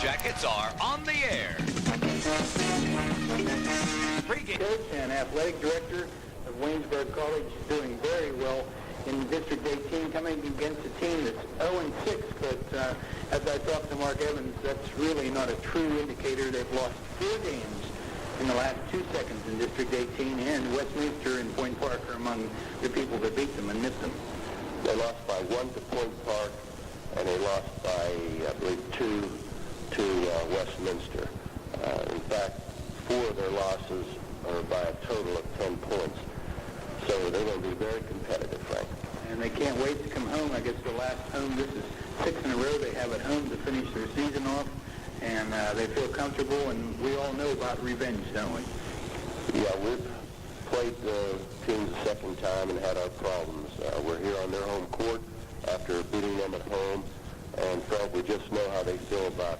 Jackets are on the air. Coach and athletic director of Waynesburg College is doing very well in District 18, coming against a team that's 0-6. But as I talked to Mark Evans, that's really not a true indicator. They've lost 4 games in the last 2 seconds in District 18, and Westminster and Point Park are among the people that beat them and missed them. They lost by 1 to Point Park, and they lost by, I believe, 2 to Westminster. In fact, 4 of their losses are by a total of 10 points. So they're going to be very competitive, Frank. And they can't wait to come home. I guess the last home, this is 6 in a row they have at home to finish their season off. And they feel comfortable, and we all know about revenge, don't we? Yeah, we've played the teams the second time and had our problems. We're here on their home court after beating them at home. And, Frank, we just know how they feel about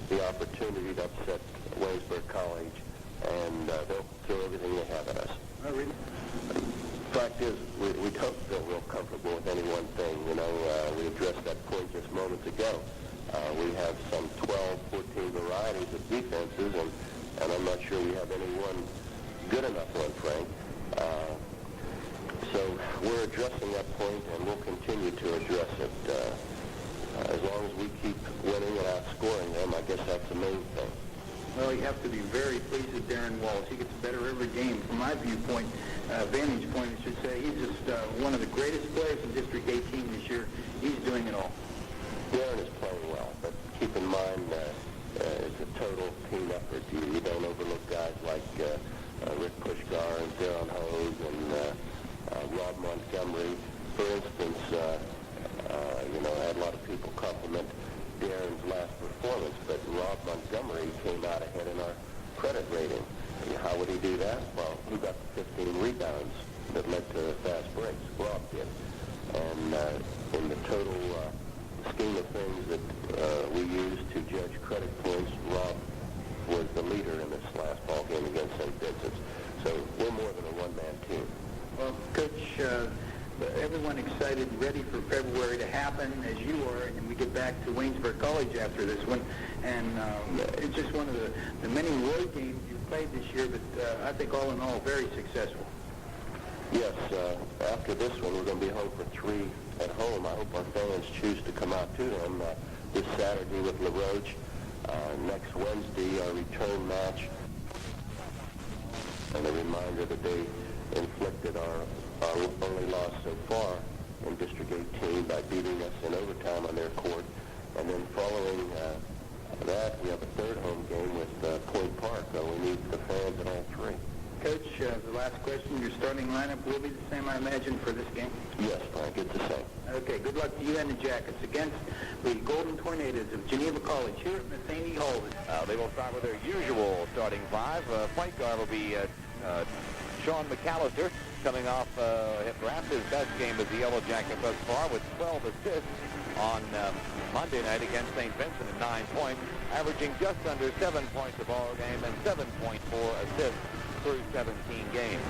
the opportunity to upset Waynesburg College, and they'll throw everything they have at us. Oh, really? Fact is, we don't feel real comfortable with any one thing. You know, we addressed that point just moments ago. We have some 12, 14 varieties of defenses, and I'm not sure we have any one good enough one, Frank. So we're addressing that point, and we'll continue to address it. As long as we keep winning and outscoring them, I guess that's the main thing. Well, you have to be very pleased with Darren Walls. He gets better every game. From my viewpoint, vantage point, I should say, he's just one of the greatest players in District 18 this year. He's doing it all. Darren is playing well, but keep in mind it's a total team effort. You don't overlook guys like Rick Puskar and Darren Hogue and Rob Montgomery. For instance, I had a lot of people compliment Darren's last performance, but Rob Montgomery came out ahead in our credit rating. How would he do that? Well, he got 15 rebounds that led to fast breaks. Rob did. And in the total scheme of things that we use to judge credit points, Rob was the leader in this last ball game against St. Vincent's. So we're more than a one-man team. Well, Coach, everyone excited, ready for February to happen, as you are, and we get back to Waynesburg College after this one. And it's just one of the many road games you've played this year, but I think all in all, very successful. Yes, after this one, we're going to be home for 3 at home. I hope our fans choose to come out to them this Saturday with LaRoche. Next Wednesday, our return match. And a reminder that they inflicted our only loss so far in District 18 by beating us in overtime on their court. And then following that, we have a 3rd home game with Point Park. We need the fans in all 3. Coach, the last question, your starting lineup will be the same, I imagine, for this game? Yes, Frank, it's the same. Okay, good luck to you and the Jackets against the Golden Tornadoes of Geneva College here at Matheny Hall. They will start with their usual starting 5. Point guard will be Sean McCallister, coming off perhaps his best game as the Yellow Jacket thus far with 12 assists on Monday night against St. Vincent at 9 points, averaging just under 7 points a ball game and 7.4 assists through 17 games.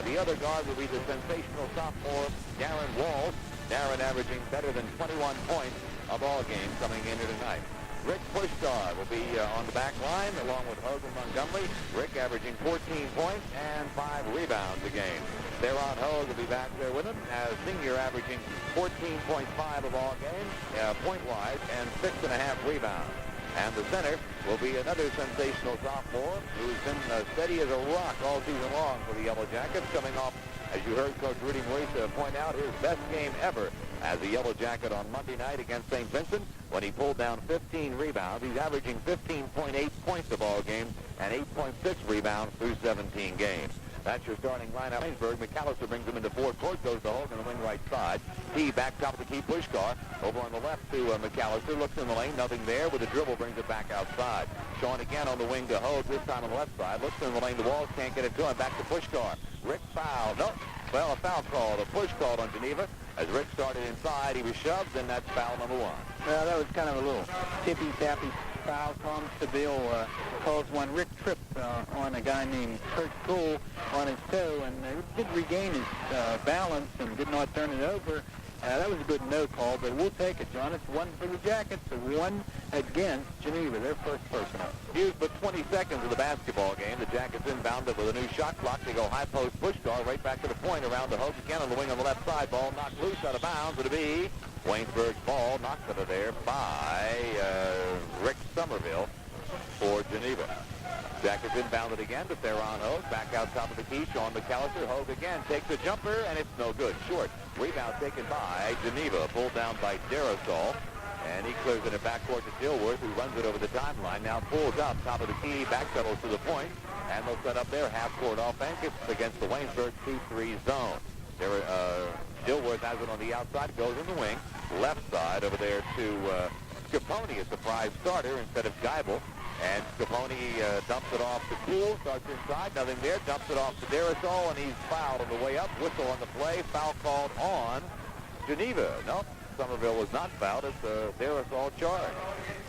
The other guard will be the sensational sophomore Darren Walls. Darren averaging better than 21 points a ball game coming into tonight. Rick Puskar will be on the back line along with Hogue and Montgomery. Rick averaging 14 points and 5 rebounds a game. Theron Hogue will be back there with him as senior, averaging 14.5 a ball game, point-wise, and 6.5 rebounds. And the center will be another sensational sophomore who's been steady as a rock all season long for the Yellow Jackets, coming off, as you heard Coach Rudy Maurice point out, his best game ever as a Yellow Jacket on Monday night against St. Vincent when he pulled down 15 rebounds. He's averaging 15.8 points a ball game and 8.6 rebounds through 17 games. That's your starting lineup. Waynesburg. McCallister brings him into forecourt, goes to Hogue on the wing right side. He back top of the key, Puskar. Over on the left to McCallister. Looks in the lane, nothing there. With a dribble, brings it back outside. Sean again on the wing to Hogue, this time on the left side. Looks in the lane, the Walls can't get it to him. Back to Puskar. Rick foul. No. Well, a foul call. A push called on Geneva. As Rick started inside, he was shoved, and that's foul number 1. Well, that was kind of a little tippy-tappy foul. Tom Seville calls one. Rick tripped on a guy named Kurt Gould on his toe, and did regain his balance and did not turn it over. That was a good no call, but we'll take it, John. It's one for the Jackets and one against Geneva, their first personal. Used but 20 seconds of the basketball game. The Jackets inbounded with a new shot clock. They go high post Puskar right back to the point around the Hogue again on the wing on the left side. Ball knocked loose out of bounds. It'll be Waynesburg's ball knocked out of there by Rick Somerville for Geneva. Jackets inbounded again to Theron Hogue. Back out top of the key. Sean McCallister. Hogue again takes a jumper, and it's no good. Short. Rebound taken by Geneva. Pulled down by Darasol. And he clears it in backcourt to Dilworth, who runs it over the timeline. Now pulls up top of the key. Back pedals to the point. And they'll set up their half-court offense. It's against the Waynesburg 2-3 zone. Dilworth has it on the outside. Goes in the wing. Left side over there to Scapone, a surprise starter instead of Geibel. And Scapone dumps it off to Cool, starts inside, nothing there, dumps it off to Darasol, and he's fouled on the way up. Whistle on the play, foul called on Geneva. No, Somerville was not fouled. It's a Darasol charge.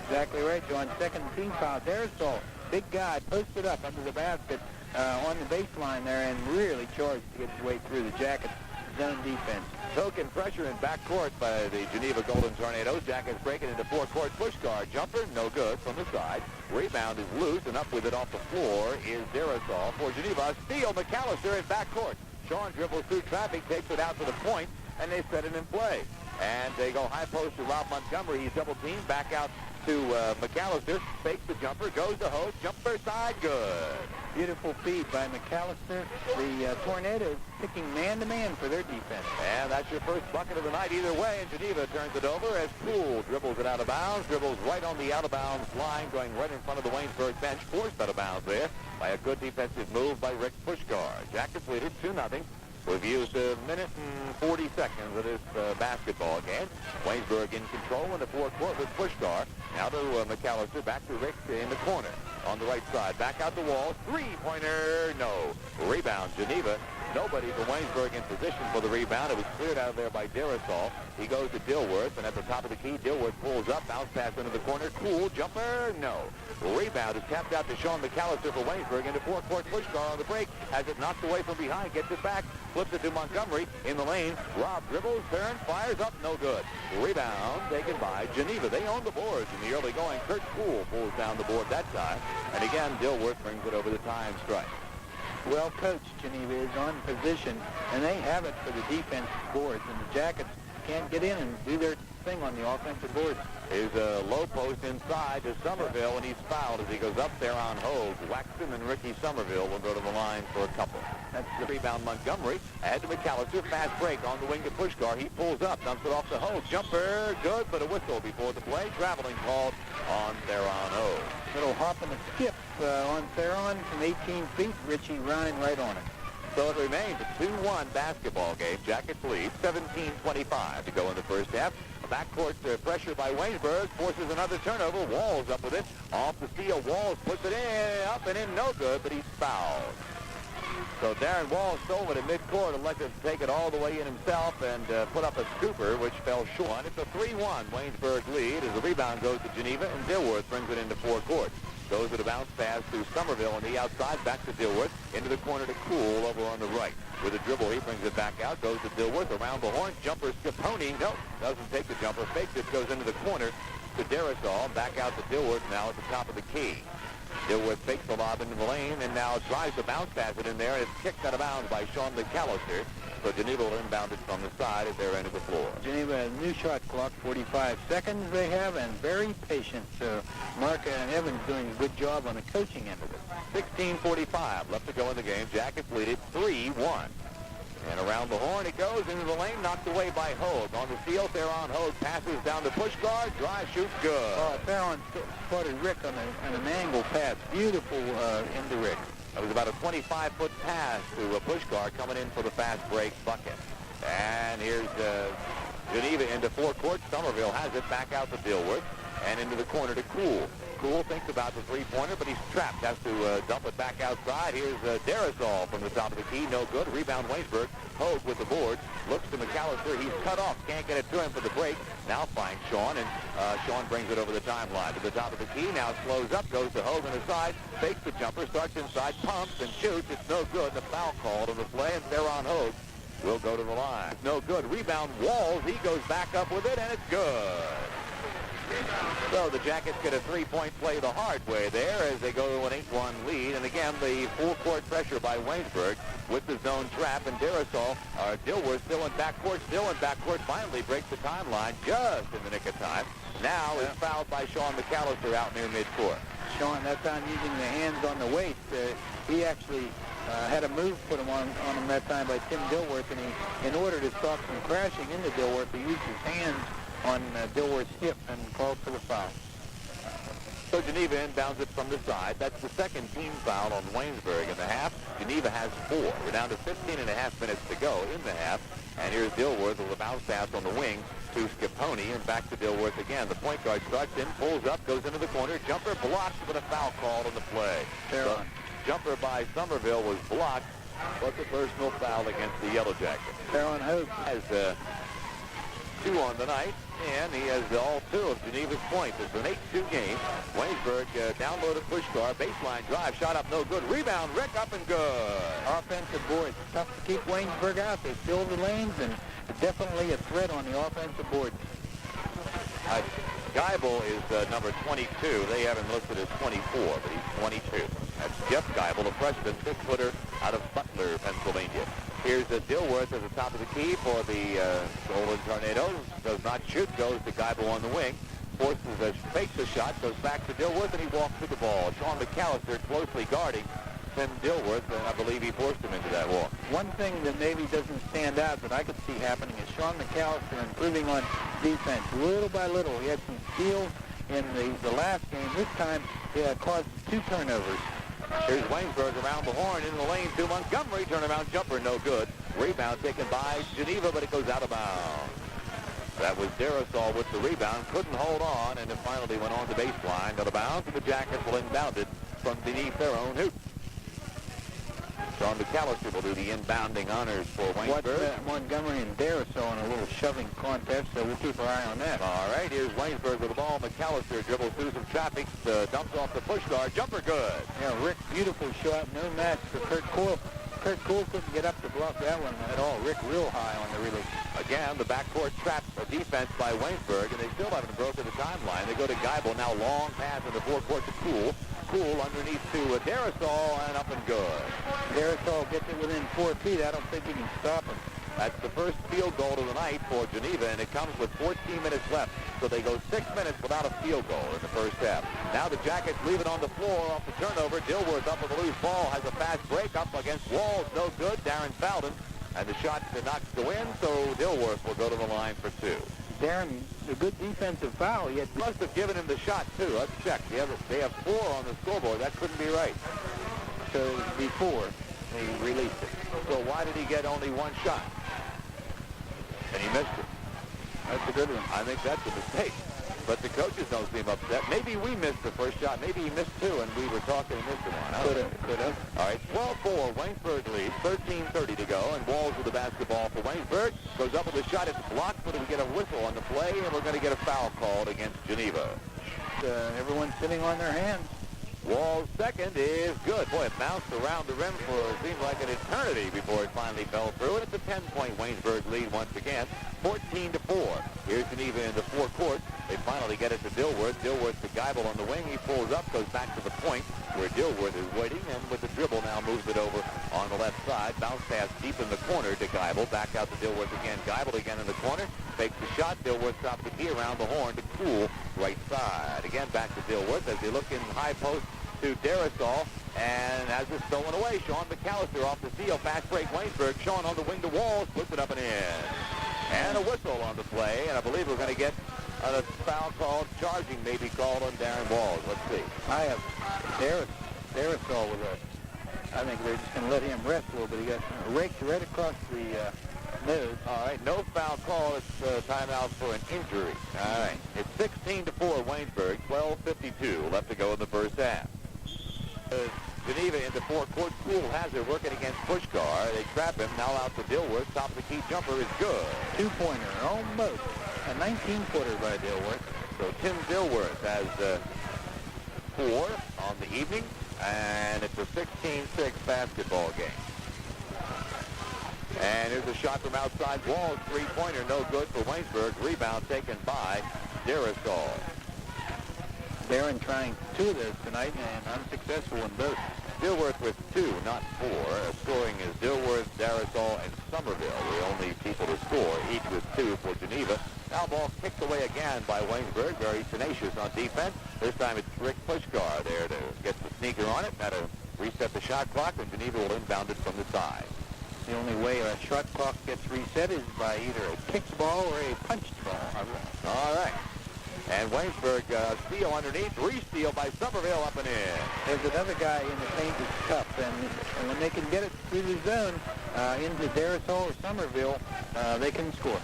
Exactly right, John. Second team foul. Darasol, big guy, posted up under the basket on the baseline there and really charged to get his way through the Jackets' zone defense. Token pressure in backcourt by the Geneva Golden Tornadoes. Jackets breaking into forecourt. Puskar jumper, no good from the side. Rebound is loose, and up with it off the floor is Darasol for Geneva. Steal McCallister in backcourt. Sean dribbles through traffic, takes it out to the point, and they set it in play. And they go high post to Rob Montgomery. He's double teamed. Back out to McCallister. Fakes the jumper, goes to Hogue. Jumper side, good. Beautiful feed by McCallister. The Tornadoes picking man-to-man for their defense. And that's your first bucket of the night either way. And Geneva turns it over as Poole dribbles it out of bounds. Dribbles right on the out-of-bounds line, going right in front of the Waynesburg bench. Forced out of bounds there by a good defensive move by Rick Puskar. Jackets lead it 2-0. We've used a minute and 40 seconds of this basketball game. Waynesburg in control in the forecourt with Puskar. Now to McCallister, back to Rick in the corner. On the right side, back out the wall. Three-pointer, no. Rebound, Geneva. Nobody from Waynesburg in position for the rebound. It was cleared out of there by Darasol. He goes to Dilworth, and at the top of the key, Dilworth pulls up, bounce pass into the corner. Cool, jumper, no. Rebound is tapped out to Sean McCallister for Waynesburg into forecourt. Puskar on the break, has it knocked away from behind, gets it back, flips it to Montgomery in the lane. Rob dribbles, turns, fires up, no good. Rebound taken by Geneva. They own the boards in the early going. Kurt Cool pulls down the board that time. And again, Dilworth brings it over the time strike. Well coached, Geneva is on position, and they have it for the defense boards, and the Jackets can't get in and do their thing on the offensive boards. Is a low post inside to Somerville, and he's fouled as he goes up there on Hogue. Waxton and Ricky Somerville will go to the line for a couple. That's the rebound Montgomery. Ahead to McCallister. Fast break on the wing to Puskar. He pulls up, dumps it off to Hogue. Jumper, good, but a whistle before the play. Traveling called on Theron Hogue. Little hop and a skip on Theron from 18 feet. Richie running right on it. So it remains a 2-1 basketball game. Jackets lead 17-25 to go in the first half. Backcourt pressure by Waynesburg forces another turnover. Walls up with it. Off the steal. Walls puts it in. Up and in. No good, but he's fouled. So Darren Walls stole it at midcourt, elected to take it all the way in himself and put up a scooper, which fell short. It's a 3-1 Waynesburg lead as the rebound goes to Geneva, and Dilworth brings it into forecourt. Goes with a bounce pass to Somerville on the outside, back to Dilworth, into the corner to Cool over on the right. With a dribble, he brings it back out, goes to Dilworth, around the horn, jumper, Scapone, no, doesn't take the jumper, fakes it, goes into the corner to Darasol, back out to Dilworth now at the top of the key. Dilworth fakes the lob into the lane and now tries to bounce pass it in there, and it's kicked out of bounds by Sean McCallister. So Geneva will inbound it from the side at their end of the floor. Geneva, a new shot clock, 45 seconds they have, and very patient. Mark and Evans doing a good job on the coaching end of it. 16:45 left to go in the game. Jackets lead it 3-1. And around the horn it goes into the lane, knocked away by Hogue. On the steal, Theron Hogue passes down to Puskar, drive, shoot, good. Theron spotted Rick on an angle pass. Beautiful into Rick. It was about a 25-foot pass to Puskar coming in for the fast break bucket. And here's Geneva into forecourt. Somerville has it back out to Dilworth and into the corner to Cool. Cool thinks about the three-pointer, but he's trapped. Has to dump it back outside. Here's Darasol from the top of the key. No good. Rebound Waynesburg. Hogue with the board. Looks to McCallister. He's cut off. Can't get it to him for the break. Now finds Sean, and Sean brings it over the timeline to the top of the key. Now slows up. Goes to Hogue on the side. Fakes the jumper. Starts inside. Pumps and shoots. It's no good. The foul called on the play, and Theron Hogue will go to the line. No good. Rebound, Walls. He goes back up with it, and it's good. So the Jackets get a three-point play the hard way there as they go to an 8-1 lead. And again, the full-court pressure by Waynesburg with the zone trap. And Dilworth still in backcourt, finally breaks the timeline just in the nick of time. Now is fouled by Sean McCallister out near midcourt. Sean, that time using the hands on the waist. He actually had a move put on him that time by Tim Dilworth, and he, in order to stop from crashing into Dilworth, he used his hands on Dilworth's hip and called for the foul. So Geneva inbounds it from the side. That's the second team foul on Waynesburg in the half. Geneva has 4. We're down to 15 and a half minutes to go in the half. And here's Dilworth with a bounce pass on the wing to Scapone, and back to Dilworth again. The point guard starts in, pulls up, goes into the corner. Jumper blocked with a foul called on the play. The jumper by Somerville was blocked, but the personal foul against the Yellow Jackets. Hogue has 2 on the night, and he has all 2 of Geneva's points. It's an 8-2 game. Waynesburg down low to Puskar. Baseline drive, shot up, no good. Rebound, Rick up and good. Offensive boards. Tough to keep Waynesburg out. They fill the lanes, and definitely a threat on the offensive boards. Geibel is number 22. They have him listed as 24, but he's 22. That's Jeff Geibel, a freshman 6-footer out of Butler, Pennsylvania. Here's Dilworth at the top of the key for the Golden Tornadoes. Does not shoot, goes to Geibel on the wing. Fakes a shot, goes back to Dilworth, and he walks to the ball. Sean McCallister closely guarding Tim Dilworth, and I believe he forced him into that walk. One thing that maybe doesn't stand out that I could see happening is Sean McCallister improving on defense little by little. He had some steals in the last game. This time he caused 2 turnovers. Here's Waynesburg around the horn in the lane to Montgomery. Turnaround jumper, no good. Rebound taken by Geneva, but it goes out of bounds. That was Darasol with the rebound. Couldn't hold on, and it finally went on the baseline. Out of bounds, and the Jackets will inbound it from beneath their own hoop. Sean McCallister will do the inbounding honors for Waynesburg. Montgomery and Darasol in a little shoving contest, so we'll keep our eye on that. All right, here's Waynesburg with the ball. McCallister dribbles through some traffic, dumps off the Puskar. Jumper good. Yeah, Rick, beautiful shot. No match for Kurt Coyle. Kurt Coyle couldn't get up to block that one at all. Rick real high on the release. Again, the backcourt trap defense by Waynesburg, and they still haven't broken the timeline. They go to Geibel, now long pass in the forecourt to Cool. Cool underneath to Darasol, and up and good. Darasol gets it within 4 feet. I don't think he can stop him. That's the first field goal of the night for Geneva, and it comes with 14 minutes left. So they go 6 minutes without a field goal in the first half. Now the Jackets leave it on the floor off the turnover. Dilworth up with a loose ball, has a fast break up against Walls. No good. Darren fouled him, and the shot knocks the win, so Dilworth will go to the line for 2. Darren, a good defensive foul. He must have given him the shot, too. Let's check. They have 4 on the scoreboard. That couldn't be right. So before they released it. So why did he get only 1 shot? And he missed it. That's a good one. I think that's a mistake. But the coaches don't seem upset. Maybe we missed the first shot. Maybe he missed 2, and we were talking and missed one. Could have. All right, 12-4. Waynesburg leads. 13:30 to go, and Walls with the basketball for Waynesburg. Goes up with a shot. It's blocked, but we get a whistle on the play, and we're going to get a foul called against Geneva. Everyone's sitting on their hands. Walls' second is good. Boy, it bounced around the rim for it seemed like an eternity before it finally fell through. And it's a 10-point Waynesburg lead once again, 14-4. Here's Geneva in the forecourt. They finally get it to Dilworth. Dilworth to Geibel on the wing. He pulls up, goes back to the point where Dilworth is waiting, and with the dribble now moves it over on the left side. Bounce pass deep in the corner to Geibel. Back out to Dilworth again. Geibel again in the corner. Fakes the shot. Dilworth stops the key around the horn to Cool, right side. Again back to Dilworth as they look in high post to Darasol, and as it's stolen away, Sean McCallister off the steal. Fast break Waynesburg. Sean on the wing to Walls. Puts it up and in. And a whistle on the play, and I believe we're going to get a foul called, charging maybe called on Darren Walls. Let's see. I have Darasol with a, I think they're just going to let him rest a little bit. He got raked right across the nose. All right, no foul call. It's timeout for an injury. All right, it's 16-4 Waynesburg, 12:52 left to go in the first half. Geneva into forecourt. Cool has it working against Puskar. They trap him. Now out to Dilworth. Top of the key jumper is good. 2-pointer, almost. A 19-footer by Dilworth. So Tim Dilworth has 4 on the evening, and it's a 16-6 basketball game. And here's a shot from outside Walls. Three-pointer, no good for Waynesburg. Rebound taken by Darasol. Darren trying 2 of those tonight and unsuccessful in both. Dilworth with 2, not 4. Scoring is Dilworth, Darasol, and Somerville, the only people to score, each with 2 for Geneva. Now ball kicked away again by Waynesburg, very tenacious on defense. This time it's Rick Puskar there to get the sneaker on it. Now to reset the shot clock, and Geneva will inbound it from the side. The only way a shot clock gets reset is by either a kicked ball or a punched ball. All right. And Waynesburg steal underneath, re-steal by Somerville up and in. There's another guy in the paint that's tough, and when they can get it through the zone into Darasol or Somerville, they can score.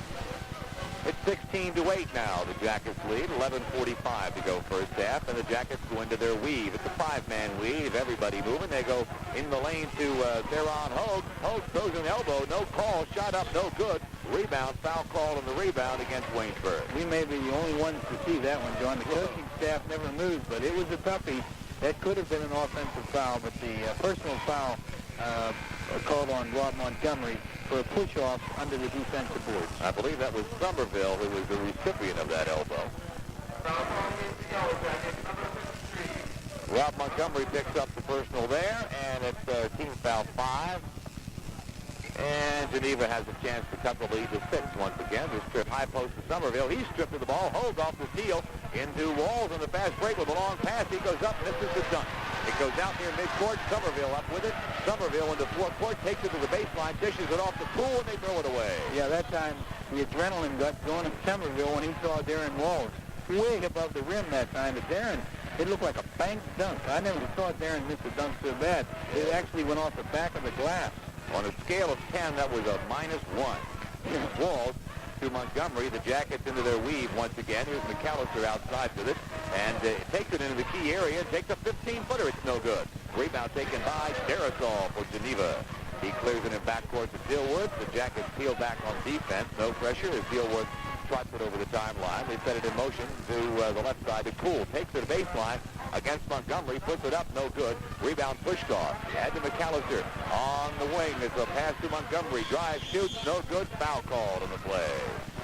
It's 16-8 now. The Jackets lead. 11:45 to go first half, and the Jackets go into their weave. It's a 5-man weave. Everybody moving. They go in the lane to Theron Hogue. Hogue throws an elbow. No call. Shot up. No good. Rebound. Foul call on the rebound against Waynesburg. We may be the only ones to see that one, John. The coaching staff never moved, but it was a toughie. That could have been an offensive foul, but the personal foul called on Rob Montgomery for a push-off under the defensive boards. I believe that was Somerville who was the recipient of that elbow. Rob Montgomery picks up the personal there, and it's team foul 5. And Geneva has a chance to cut the lead to 6 once again. This trip high post to Somerville. He's stripped of the ball. Hogue off the steal into Walls on the fast break with a long pass. He goes up, misses the dunk. It goes out near midcourt. Somerville up with it. Somerville into forecourt, takes it to the baseline, dishes it off the pool, and they throw it away. Yeah, that time the adrenaline got going at Somerville when he saw Darren Walls way above the rim that time. But Darren, it looked like a banked dunk. I never saw Darren miss a dunk so bad. It actually went off the back of the glass. On a scale of 10, that was a -1. Walls to Montgomery. The Jackets into their weave once again. Here's McCallister outside with it. And takes it into the key area and takes a 15-footer. It's no good. Rebound taken by Darasol for Geneva. He clears it in backcourt to Dilworth. The Jackets peel back on defense. No pressure as Dilworth trots it over the timeline. They set it in motion to the left side to Cool. Takes it to baseline against Montgomery. Puts it up. No good. Rebound Puskar. Add to McCallister. On the wing. It's a pass to Montgomery. Drive, shoots. No good. Foul called on the play.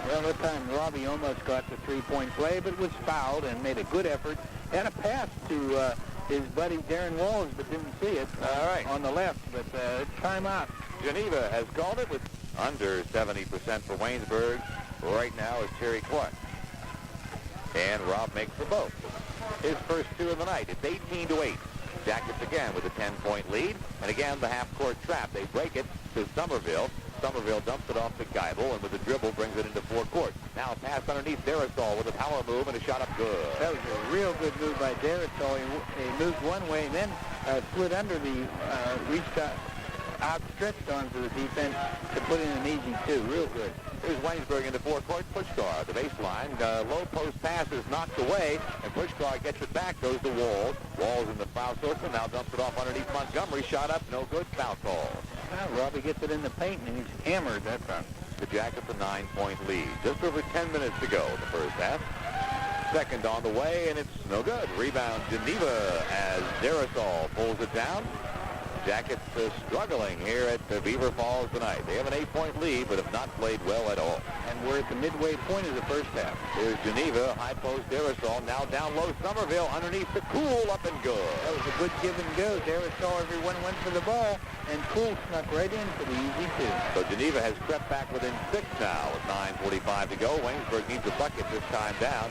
Well, that time Robbie almost got the three-point play, but was fouled and made a good effort. Had a pass to his buddy Darren Walls, but didn't see it on the left. But it's timeout. Geneva has called it with under 70% for Waynesburg. Right now is Terry Clark. And Rob makes the both. His first 2 of the night. It's 18-8. Jackets again with a 10-point lead. And again, the half-court trap. They break it to Somerville. Somerville dumps it off to Geibel, and with a dribble brings it into forecourt. Now a pass underneath Darasol with a power move and a shot up good. That was a real good move by Darasol. He moved one way and then slid under the reached outstretched arms of the defense to put in an easy 2. Real good. Here's Waynesburg into forecourt. Puskar, the baseline. Low post pass is knocked away, and Puskar gets it back, goes to Walls. Walls in the foul circle, now dumps it off underneath Montgomery. Shot up, no good. Foul call. Well, Robbie gets it in the paint, and he's hammered that time. The Jackets a 9-point lead. Just over 10 minutes to go in the first half. Second on the way, and it's no good. Rebound Geneva as Darasol pulls it down. Jackets struggling here at Beaver Falls tonight. They have an 8-point lead, but have not played well at all. And we're at the midway point of the first half. Here's Geneva, high post Darasol, now down low Somerville, underneath the Cool, up and good. That was a good give and go. Darasol, everyone went for the ball, and Cool snuck right in for the easy 2. So Geneva has crept back within 6 now with 9:45 to go. Waynesburg needs a bucket this time down.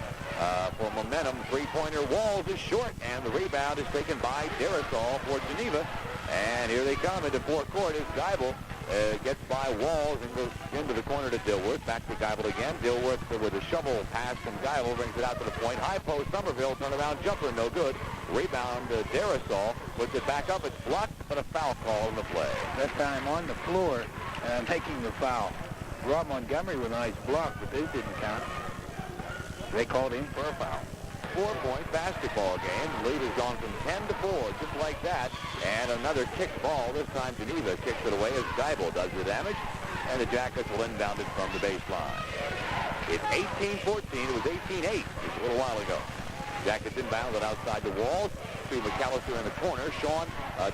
For momentum, three-pointer Walls is short, and the rebound is taken by Darasol for Geneva. And here they come into forecourt as Geibel gets by Walls and goes into the corner to Dilworth. Back to Geibel again. Dilworth with a shovel pass from Geibel brings it out to the point. High post, Somerville, turnaround jumper, no good. Rebound, Darasol puts it back up. It's blocked, but a foul call in the play. That time on the floor, making the foul. Rob Montgomery with a nice block, but those didn't count. They called him for a foul. 4-point basketball game. The lead has gone from 10 to 4, just like that. And another kick ball. This time Geneva kicks it away as Geibel does the damage. And the Jackets will inbound it from the baseline. It's 18-14. It was 18-8 just a little while ago. Jackets inbound it outside the Walls to to McCallister in the corner. Sean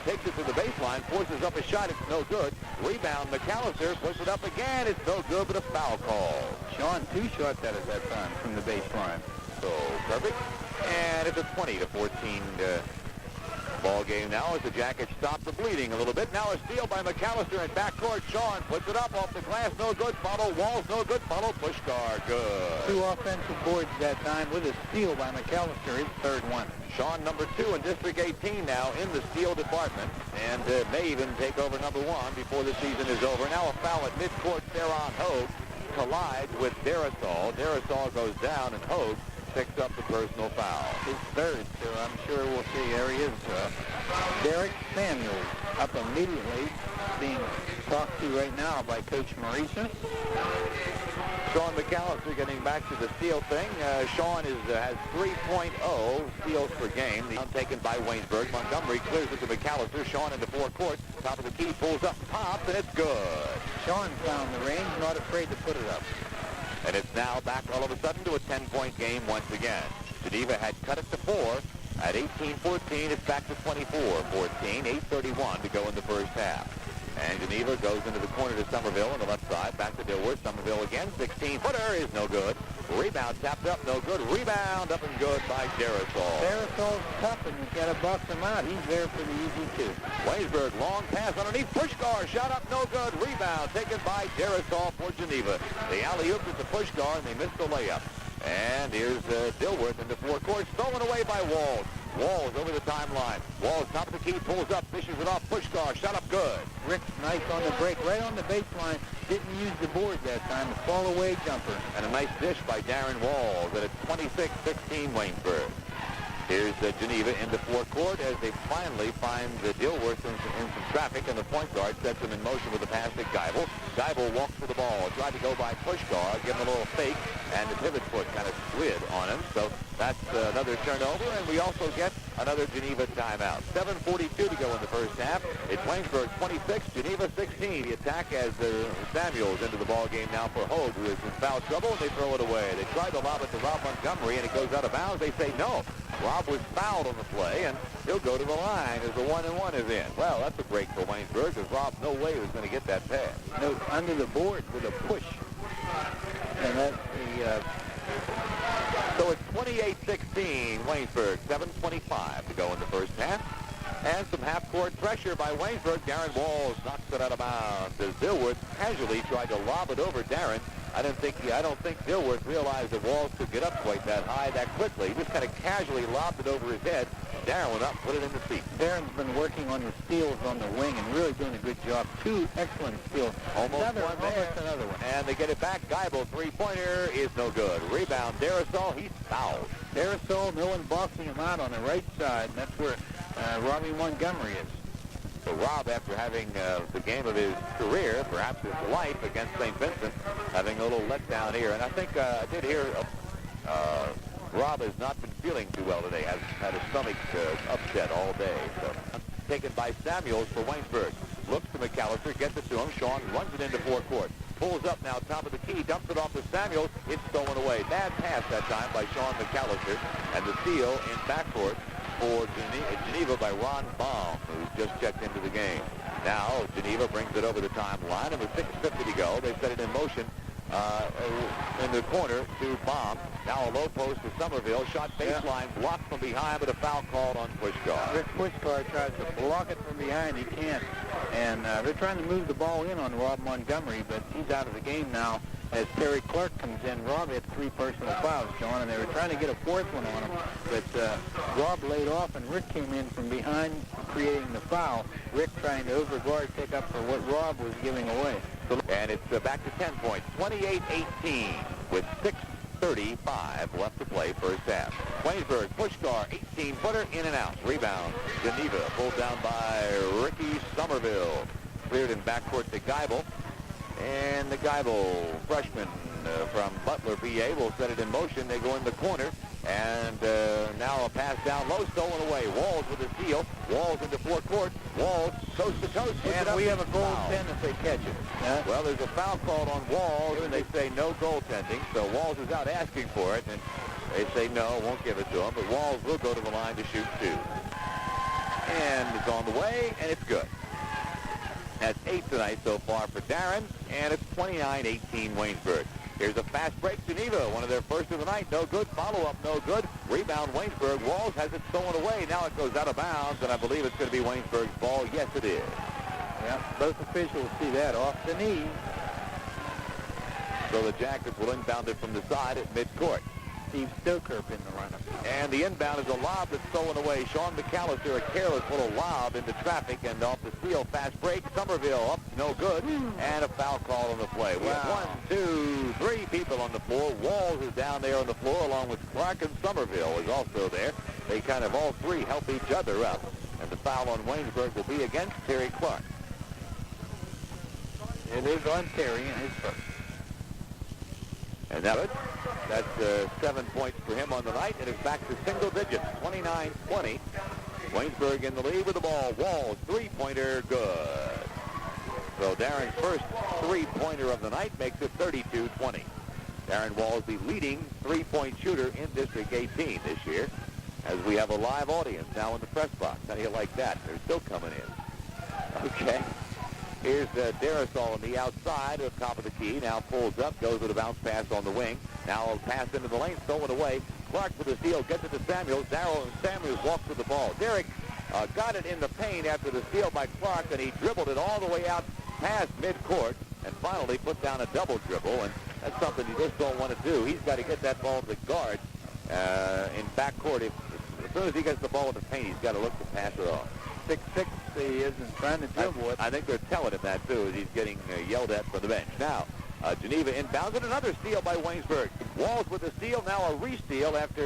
takes it to the baseline, forces up a shot. It's no good. Rebound, McCallister puts it up again. It's no good, but a foul call. Sean, 2 shots at it that time from the baseline. So perfect. And it's a 20-14 ball game now as the Jackets stop the bleeding a little bit. Now a steal by McCallister in backcourt. Sean puts it up off the glass. No good. Follow Walls. No good. Follow Puskar. Good. 2 offensive boards that time with a steal by McCallister, his 3rd one. Sean, number 2 in District 18 now in the steal department, and may even take over number 1 before the season is over. Now a foul at midcourt. Theron Hogue collides with Darasol. Darasol goes down, and Hogue picks up the personal foul. His 3rd, so I'm sure we'll see. There he is. Derek Samuels up immediately, being talked to right now by Coach Marisa. Sean McCallister getting back to the steal thing. Sean has 3.0 steals per game. The taken by Waynesburg. Montgomery clears it to McCallister. Sean into forecourt. Top of the key, pulls up, pops, and it's good. Sean found the range, not afraid to put it up. And it's now back all of a sudden to a 10-point game once again. Geneva had cut it to 4. At 18-14, it's back to 24-14. 8:31 to go in the first half. And Geneva goes into the corner to Somerville on the left side. Back to Dilworth. Somerville again. 16-footer is no good. Rebound tapped up. No good. Rebound up and good by Darasol. Darasol's tough, and you've got to box him out. He's there for the easy 2. Waynesburg, long pass underneath. Puskar, shot up. No good. Rebound taken by Darasol for Geneva. The alley-oop is to Puskar, and they missed the layup. And here's Dilworth into forecourt. Stolen away by Walls. Walls over the timeline. Walls top of the key, pulls up, fishes it off. Puskar, shot up good. Rick's nice on the break, right on the baseline. Didn't use the board that time. A fall-away jumper. And a nice dish by Darren Walls. And it's 26-16 Waynesburg. Here's Geneva into forecourt as they finally find Dilworth in some traffic, and the point guard sets him in motion with a pass to Geibel. Geibel walks to the ball, tried to go by Puskar, give him a little fake, and the pivot foot kind of slid on him. So that's another turnover, and we also get another Geneva timeout. 7:42 to go in the first half. It's Waynesburg 26, Geneva 16. The attack as Samuels into the ball game now for Hogue, who is in foul trouble, and they throw it away. They tried to lob it to Rob Montgomery, and it goes out of bounds. They say no. Rob was fouled on the play, and he'll go to the line as the 1-and-1 is in. Well, that's a break for Waynesburg, because Rob no way was going to get that pass. No, under the board with a push. And that's the... So it's 28-16, Waynesburg, 7:25 to go in the first half. And some half-court pressure by Waynesburg. Darren Walls knocks it out of bounds as Dilworth casually tried to lob it over Darren. I don't think Dilworth realized that Walls could get up quite that high that quickly. He just kind of casually lobbed it over his head. Darren went up, put it in the seat. Darren's been working on the steals on the wing and really doing a good job. 2 excellent steals. Almost another one. And they get it back. Geibel, three-pointer is no good. Rebound, Darasol, he's fouled. Darasol, no one boxing him out on the right side, and that's where Robbie Montgomery is. So Rob, after having the game of his career, perhaps his life against St. Vincent, having a little letdown here. And I think I did hear Rob has not been feeling too well today. Has had his stomach upset all day. So taken by Samuels for Waynesburg. Looks to McCallister, gets it to him. Sean runs it into forecourt. Pulls up now, top of the key, dumps it off to Samuels. It's stolen away. Bad pass that time by Sean McCallister. And the steal in backcourt for Geneva by Ron Baum, who's just checked into the game. Now Geneva brings it over the timeline, and with 6:50 to go, they set it in motion in the corner to Baum. Now a low post to Somerville. Shot baseline, blocked from behind, but a foul called on Puskar. Rick Puskar tries to block it from behind. He can't. And they're trying to move the ball in on Rob Montgomery, but he's out of the game now as Terry Clark comes in. Rob had 3 personal fouls, John, and they were trying to get a 4th one on him. But Rob laid off, and Rick came in from behind, creating the foul. Rick trying to overguard, pick up for what Rob was giving away. And it's back to 10 points, 28-18, with 6:35 left to play first half. Waynesburg, Puskar, 18-footer, in and out. Rebound, Geneva, pulled down by Ricky Somerville. Cleared in backcourt to Geibel. And the Geibel, freshman from Butler, PA, will set it in motion. They go in the corner. And now a pass down low, stolen away. Walls with a steal. Walls into forecourt. Walls coast to coast. And we have a goaltend if they catch it. Well, there's a foul called on Walls, and they say no goaltending. So Walls is out asking for it, and they say no, won't give it to him. But Walls will go to the line to shoot 2. and it's on the way, and it's good. That's 8 tonight so far for Darren, and it's 29-18 Waynesburg. Here's a fast break. Geneva, one of their first of the night. No good. Follow-up, no good. Rebound, Waynesburg. Walls has it stolen away. Now it goes out of bounds, and I believe it's going to be Waynesburg's ball. Yes, it is. Yeah, both officials see that off the knee. So the Jackets will inbound it from the side at midcourt. Steve Stokerp in the run-up. And the inbound is a lob that's stolen away. Sean McCallister, a careless little lob into traffic, and off the steal, fast break. Somerville up, no good, and a foul call on the play. We have 1, 2, 3 people on the floor. Walls is down there on the floor, along with Clark, and Somerville is also there. They kind of all three help each other up. And the foul on Waynesburg will be against Terry Clark. It is on Terry in his first. And that's 7 points for him on the night, and it's back to single digits, 29-20. Waynesburg in the lead with the ball. Walls, three-pointer, good. So Darren's first three-pointer of the night makes it 32-20. Darren Walls, the leading three-point shooter in District 18 this year, as we have a live audience now in the press box. How do you like that? They're still coming in. Okay. Here's Darasol on the outside at the top of the key. Now pulls up, goes with a bounce pass on the wing. Now a pass into the lane, stolen away. Clark with the steal, gets it to Samuels. Darrell and Samuels walks with the ball. Derek got it in the paint after the steal by Clark, and he dribbled it all the way out past midcourt and finally put down a double dribble, and that's something you just don't want to do. He's got to get that ball to the guard in backcourt. As soon as he gets the ball in the paint, he's got to look to pass it off. 6'6", he isn't trying to dribble it. I think they're telling him that, too, as he's getting yelled at from the bench. Now, Geneva inbounds, and another steal by Waynesburg. Walls with the steal, now a re-steal after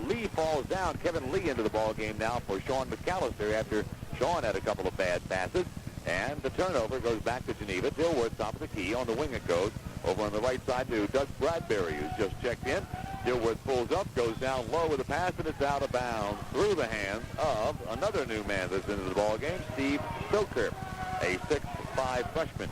Lee falls down. Kevin Lee into the ball game now for Sean McCallister after Sean had a couple of bad passes. And the turnover goes back to Geneva. Dilworth top of the key on the wing it goes. Over on the right side to Doug Bradbury, who's just checked in. Dilworth pulls up, goes down low with a pass, and it's out of bounds through the hands of another new man that's into the ball game, Steve Stoker, a 6'5" freshman.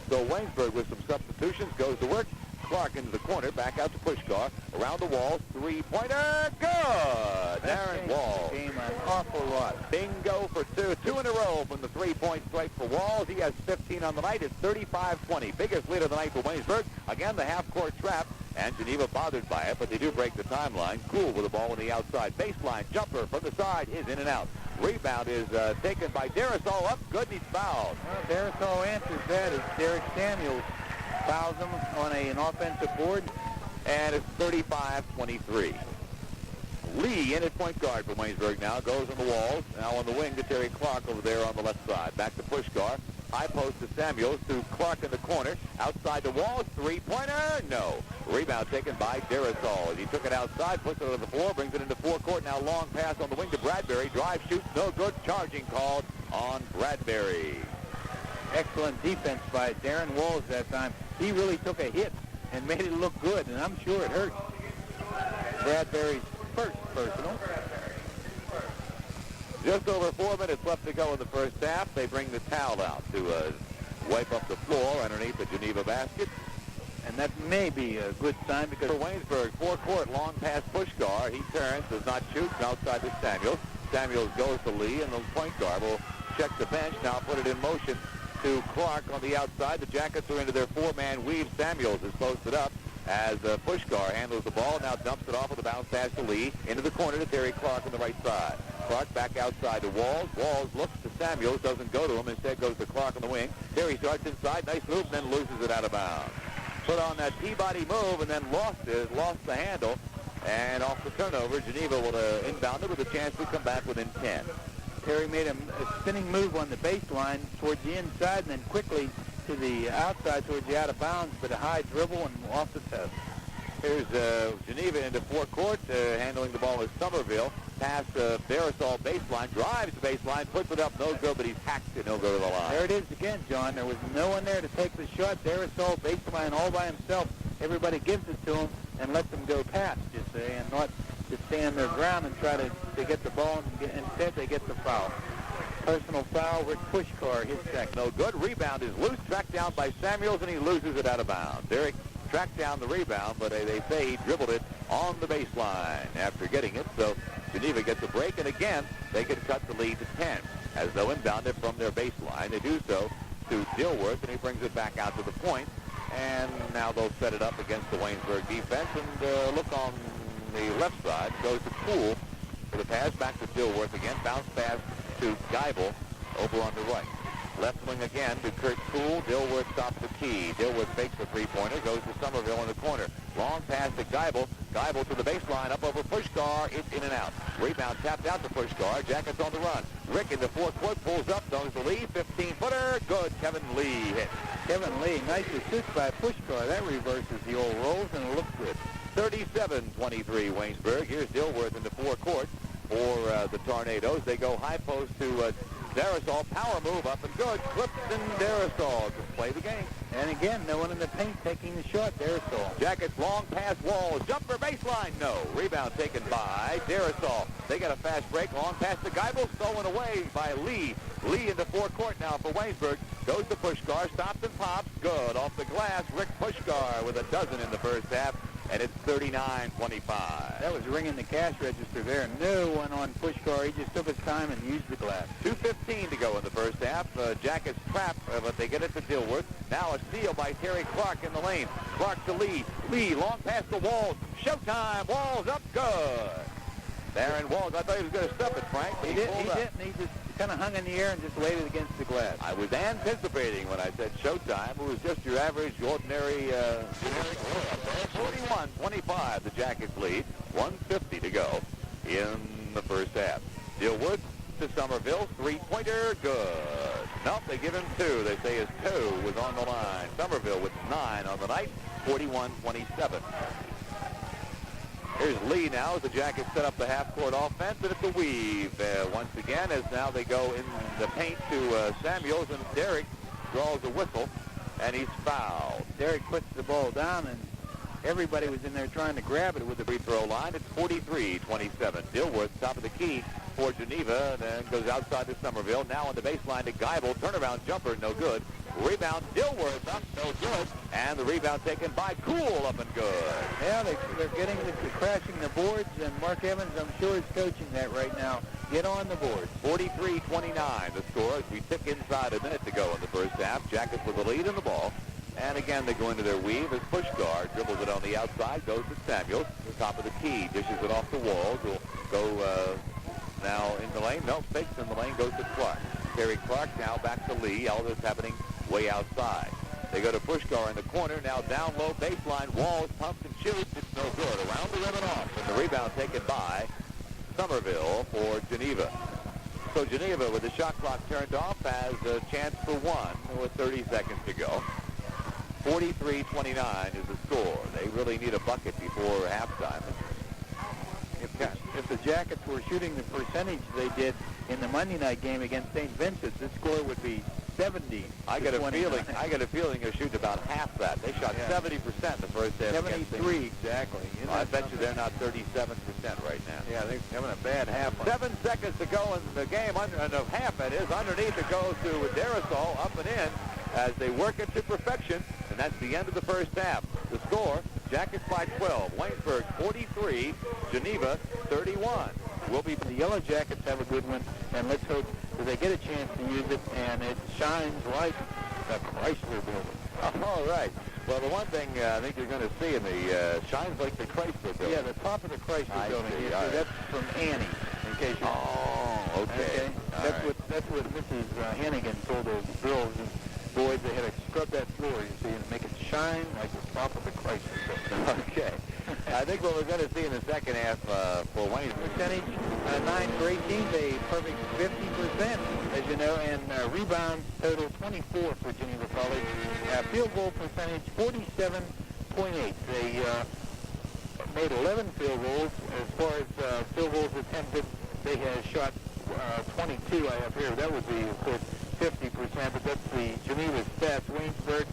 So Waynesburg with some substitutions goes to work. Clark into the corner, back out to Puskar, around the wall, three-pointer, good! Darren Walls. Game an awful lot. Bingo for two in a row from the three-point strike for Walls. He has 15 on the night. It's 35-20. Biggest lead of the night for Waynesburg. Again, the half-court trap, and Geneva bothered by it, but they do break the timeline. Cool with the ball on the outside. Baseline jumper from the side is in and out. Rebound is taken by Darasol up. Good, and he's fouled. Well, Darasol answers that as Derek Samuels fouls him on an offensive board. And it's 35-23. Lee in at point guard for Waynesburg now. Goes on the walls. Now on the wing to Terry Clark over there on the left side. Back to Puskar. High post to Samuels to Clark in the corner. Outside the walls. Three-pointer. No. Rebound taken by Darasol. As he took it outside, puts it on the floor, brings it into forecourt. Now long pass on the wing to Bradbury. Drive, shoots, no good. Charging called on Bradbury. Excellent defense by Darren Walls that time. He really took a hit and made it look good, and I'm sure it hurt. Bradbury's first personal. Just over 4 minutes left to go in the first half. They bring the towel out to wipe up the floor underneath the Geneva basket. And that may be a good sign because for Waynesburg, forecourt, long pass Puskar. He turns, does not shoot, outside to Samuels. Samuels goes to Lee, and the point guard will check the bench. Now put it in motion to Clark on the outside. The Jackets are into their four-man weave. Samuels is posted up as Puskar handles the ball. Now dumps it off with a bounce pass to Lee. Into the corner to Terry Clark on the right side. Clark back outside to Walls. Walls looks to Samuels, doesn't go to him. Instead goes to Clark on the wing. Terry starts inside. Nice move, and then loses it out of bounds. Put on that Peabody move and then lost the handle. And off the turnover, Geneva will inbound it with a chance to come back within 10. Terry made a spinning move on the baseline towards the inside and then quickly to the outside towards the out of bounds, but a high dribble and off the test. Here's Geneva into forecourt, handling the ball is Somerville. Pass Darasol baseline, drives the baseline, puts it up, no good, but he's hacked it, no go to the line. There it is again, John. There was no one there to take the shot. Darasol baseline all by himself. Everybody gives it to him and lets him go past, you say, and not to stand their ground and try to get the ball. Instead, they get the foul. Personal foul, Rick Puskar, his second. No good. Rebound is loose, tracked down by Samuels, and he loses it out of bounds. Derek tracked down the rebound, but they say he dribbled it on the baseline after getting it. So So Geneva gets a break, and again, they can cut the lead to 10. As they'll inbound it from their baseline, they do so to Dilworth, and he brings it back out to the point. And now they'll set it up against the Waynesburg defense. And look on the left side, goes to Poole for the pass back to Dilworth again. Bounce pass to Geibel over on the right. Left wing again to Kurt Poole. Dilworth stops the key. Dilworth fakes the three-pointer, goes to Somerville in the corner. Long pass to Geibel. Geibel to the baseline, up over Puskar. It's in and out. Rebound tapped out to Puskar. Jackets on the run. Rick in the forecourt, pulls up, zones the lead. 15-footer. Good. Kevin Lee hit. Kevin Lee, nice assist by Puskar. That reverses the old rolls, and it looks good. 37-23 Waynesburg. Here's Dilworth in the forecourt for the Tornadoes. They go high post to Darasol. Power move up and good. Clips and Darasol to play the game. And again, no one in the paint taking the shot. Darasol. Jackets long pass Walls. Jumper baseline. No. Rebound taken by Darasol. They got a fast break. Long pass to Geibel. Stolen away by Lee. Lee in the forecourt now for Waynesburg. Goes to Puskar. Stops and pops. Good. Off the glass. Rick Puskar with a dozen in the first half. And it's 39-25. That was ringing the cash register there. No one on Puskar. He just took his time and used the glass. 2:15 to go in the first half. Jackets trap, but they get it to Dilworth. Now a steal by Terry Clark in the lane. Clark to Lee. Lee, long pass to Walls. Showtime. Walls up good. Darren Walls, I thought he was going to stuff it, Frank. He didn't. He just kind of hung in the air and just laid it against the glass. I was anticipating when I said showtime. It was just your average, ordinary, generic 41-25, the Jackets lead. 1:50 to go in the first half. Dilworth to Somerville. Three-pointer, good. Nope, they give him two. They say his toe was on the line. Somerville with 9 on the night. 41-27. Here's Lee now as the Jackets set up the half-court offense, and it's a weave once again as now they go in the paint to Samuels, and Derrick draws a whistle, and he's fouled. Derrick puts the ball down, and everybody was in there trying to grab it with the Free throw line. It's 43-27. Dilworth, top of the key for Geneva, and then goes outside to Somerville. Now on the baseline to Geibel. Turnaround jumper, no good. Rebound, Dilworth up, no good. And the rebound taken by Cool, up and good. Yeah, they're getting crashing the boards, and Mark Evans, I'm sure, is coaching that right now. Get on the board. 43-29 the score as we tick inside a minute to go in the first half. Jackets with the lead in the ball. And again, they go into their weave as Puskar dribbles it on the outside, goes to Samuels, top of the key, dishes it off the Walls. Will go now in the lane. No, fakes in the lane, goes to Clark. Terry Clark now back to Lee. All this happening way outside. They go to Puskar in the corner. Now down low baseline. Walls pumps and shoots. It's no good. Around the rim and off. And the rebound taken by Somerville for Geneva. So Geneva, with the shot clock turned off, has a chance for one with 30 seconds to go. 43-29 is the score. They really need a bucket before halftime. If the Jackets were shooting the percentage they did in the Monday night game against St. Vincent, this score would be 70. I got a feeling they're shooting about half that. They shot 70% in the first half. 73 exactly. I bet you they're not 37% right now. Yeah, they're having a bad half. 7 seconds to go in the game. Half that is. Underneath it goes to Darasol, up and in as they work it to perfection. And that's the end of the first half. The score, Jackets by 12. Waynesburg 43, Geneva 31. The Yellow Jackets have a good one, and let's hope that they get a chance to use it, and it shines like the Chrysler building. All right. Well, the one thing I think you're going to see in the shines like the Chrysler building. Yeah, the top of the Chrysler building. See. Right. That's from Annie, in case you. Oh, okay. That's what Mrs. Hannigan told those girls and boys. They had to scrub that floor, you see, and make it shine like the top of the Chrysler building. Okay. I think what we're going to see in the second half for Waynesburg. Percentage, 9 for 18, a perfect 50%, as you know, and rebounds total 24 for Geneva College. Field goal percentage, 47.8. They made 11 field goals. As far as field goals attempted, they had shot 22, I have here. That would be, of course, 50%, but that's the Geneva stats. Waynesburg,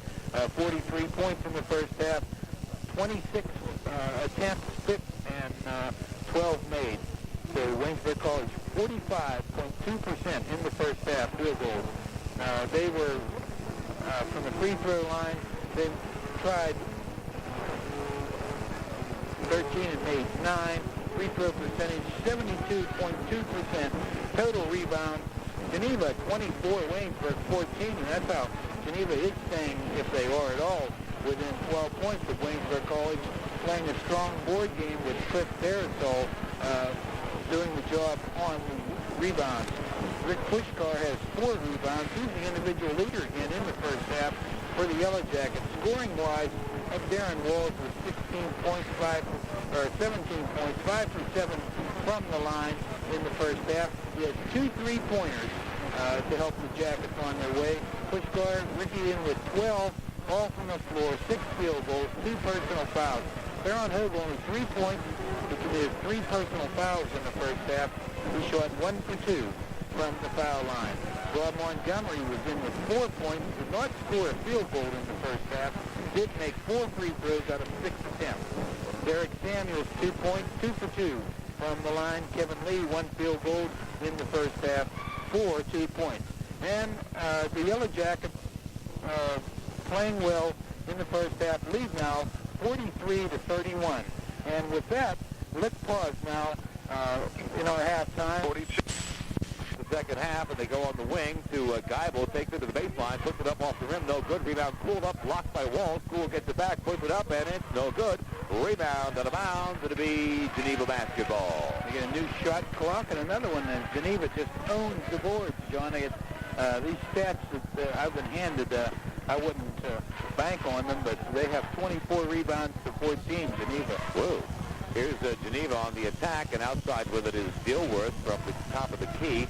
43 points in the first half, 26 attempts, and 12 made. So Waynesburg College, 45.2% in the first half field goals. They were, from the free throw line, they tried 13 and made 9. free throw percentage, 72.2%. Total rebounds, Geneva 24, Waynesburg 14, and that's how Geneva is staying, if they are at all, within 12 points of Waynesburg College, playing a strong board game with Chris Darasol doing the job on rebounds. Rick Puskar has 4 rebounds. He's the individual leader again in the first half for the Yellow Jackets. Scoring-wise, Darren Walls was 17 points, 5 for 7 from the line in the first half. He has 2 3-pointers to help the Jackets on their way. Puskar, Ricky in with 12, all from the floor, 6 field goals, 2 personal fouls. Baron Hogue only 3 points, but committed 3 personal fouls in the first half. He shot 1 for 2 from the foul line. Rob Montgomery was in with 4 points, did not score a field goal in the first half, did make 4 free throws out of 6 attempts. Derek Samuels, 2 points, 2 for 2 from the line. Kevin Lee, 1 field goal in the first half for 2 points. And the Yellow Jackets playing well in the first half, lead now 43-31. And with that, let's pause now in our halftime. 42. The second half, and they go on the wing to Geibel, takes it to the baseline, puts it up off the rim, no good. Rebound pulled up, blocked by Walls. Cool gets it back, puts it up, and it's no good. Rebound out of bounds. It'll be Geneva basketball. They get a new shot clock and another one, and Geneva just owns the boards, John. They get these stats that I've been handed. I wouldn't bank on them, but they have 24 rebounds to 14, Geneva. Whoa. Here's Geneva on the attack, and outside with it is Dilworth from the top of the key.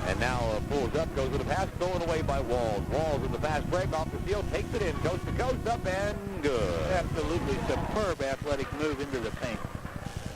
And now pulls up, goes with a pass, stolen away by Walls. Walls in the fast break off the field, takes it in, coast to coast, up and good. Absolutely superb athletic move into the paint.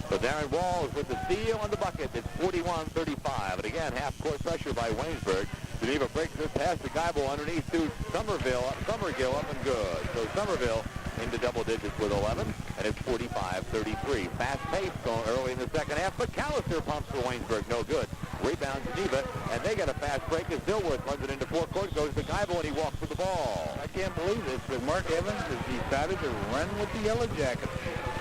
So Darren Walls with the steal and the bucket. It's 41-35. And again, half-court pressure by Waynesburg. Geneva breaks this pass to Geibel underneath to Somergill up and good. So Somerville into double digits with 11, and it's 45-33. Fast pace going early in the second half. McCallister pumps for Waynesburg, no good. Rebound Geneva, and they got a fast break as Dilworth runs it into forecourt, goes to Geibel, and he walks with the ball. I can't believe this, but Mark Evans has decided to run with the Yellow Jackets.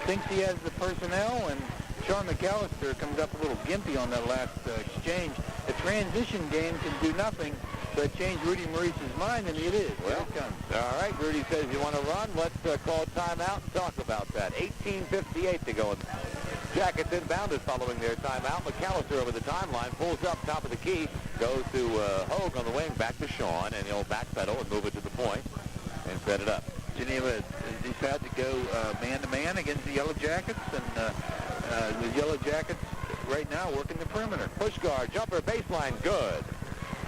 Thinks he has the personnel, and Sean McCallister comes up a little gimpy on that last exchange. The transition game can do nothing but change Rudy Maurice's mind, and it is. Well, Here it comes. All right, Rudy says you want to run. Let's call timeout and talk about that. 18:58 to go. Jackets inbounded following their timeout. McCallister over the timeline, pulls up top of the key, goes to Hogue on the wing, back to Sean, and he'll backpedal and move it to the point and set it up. Geneva has decided to go man-to-man against the Yellow Jackets, and the Yellow Jackets right now working the perimeter. Puskar, jumper, baseline, good.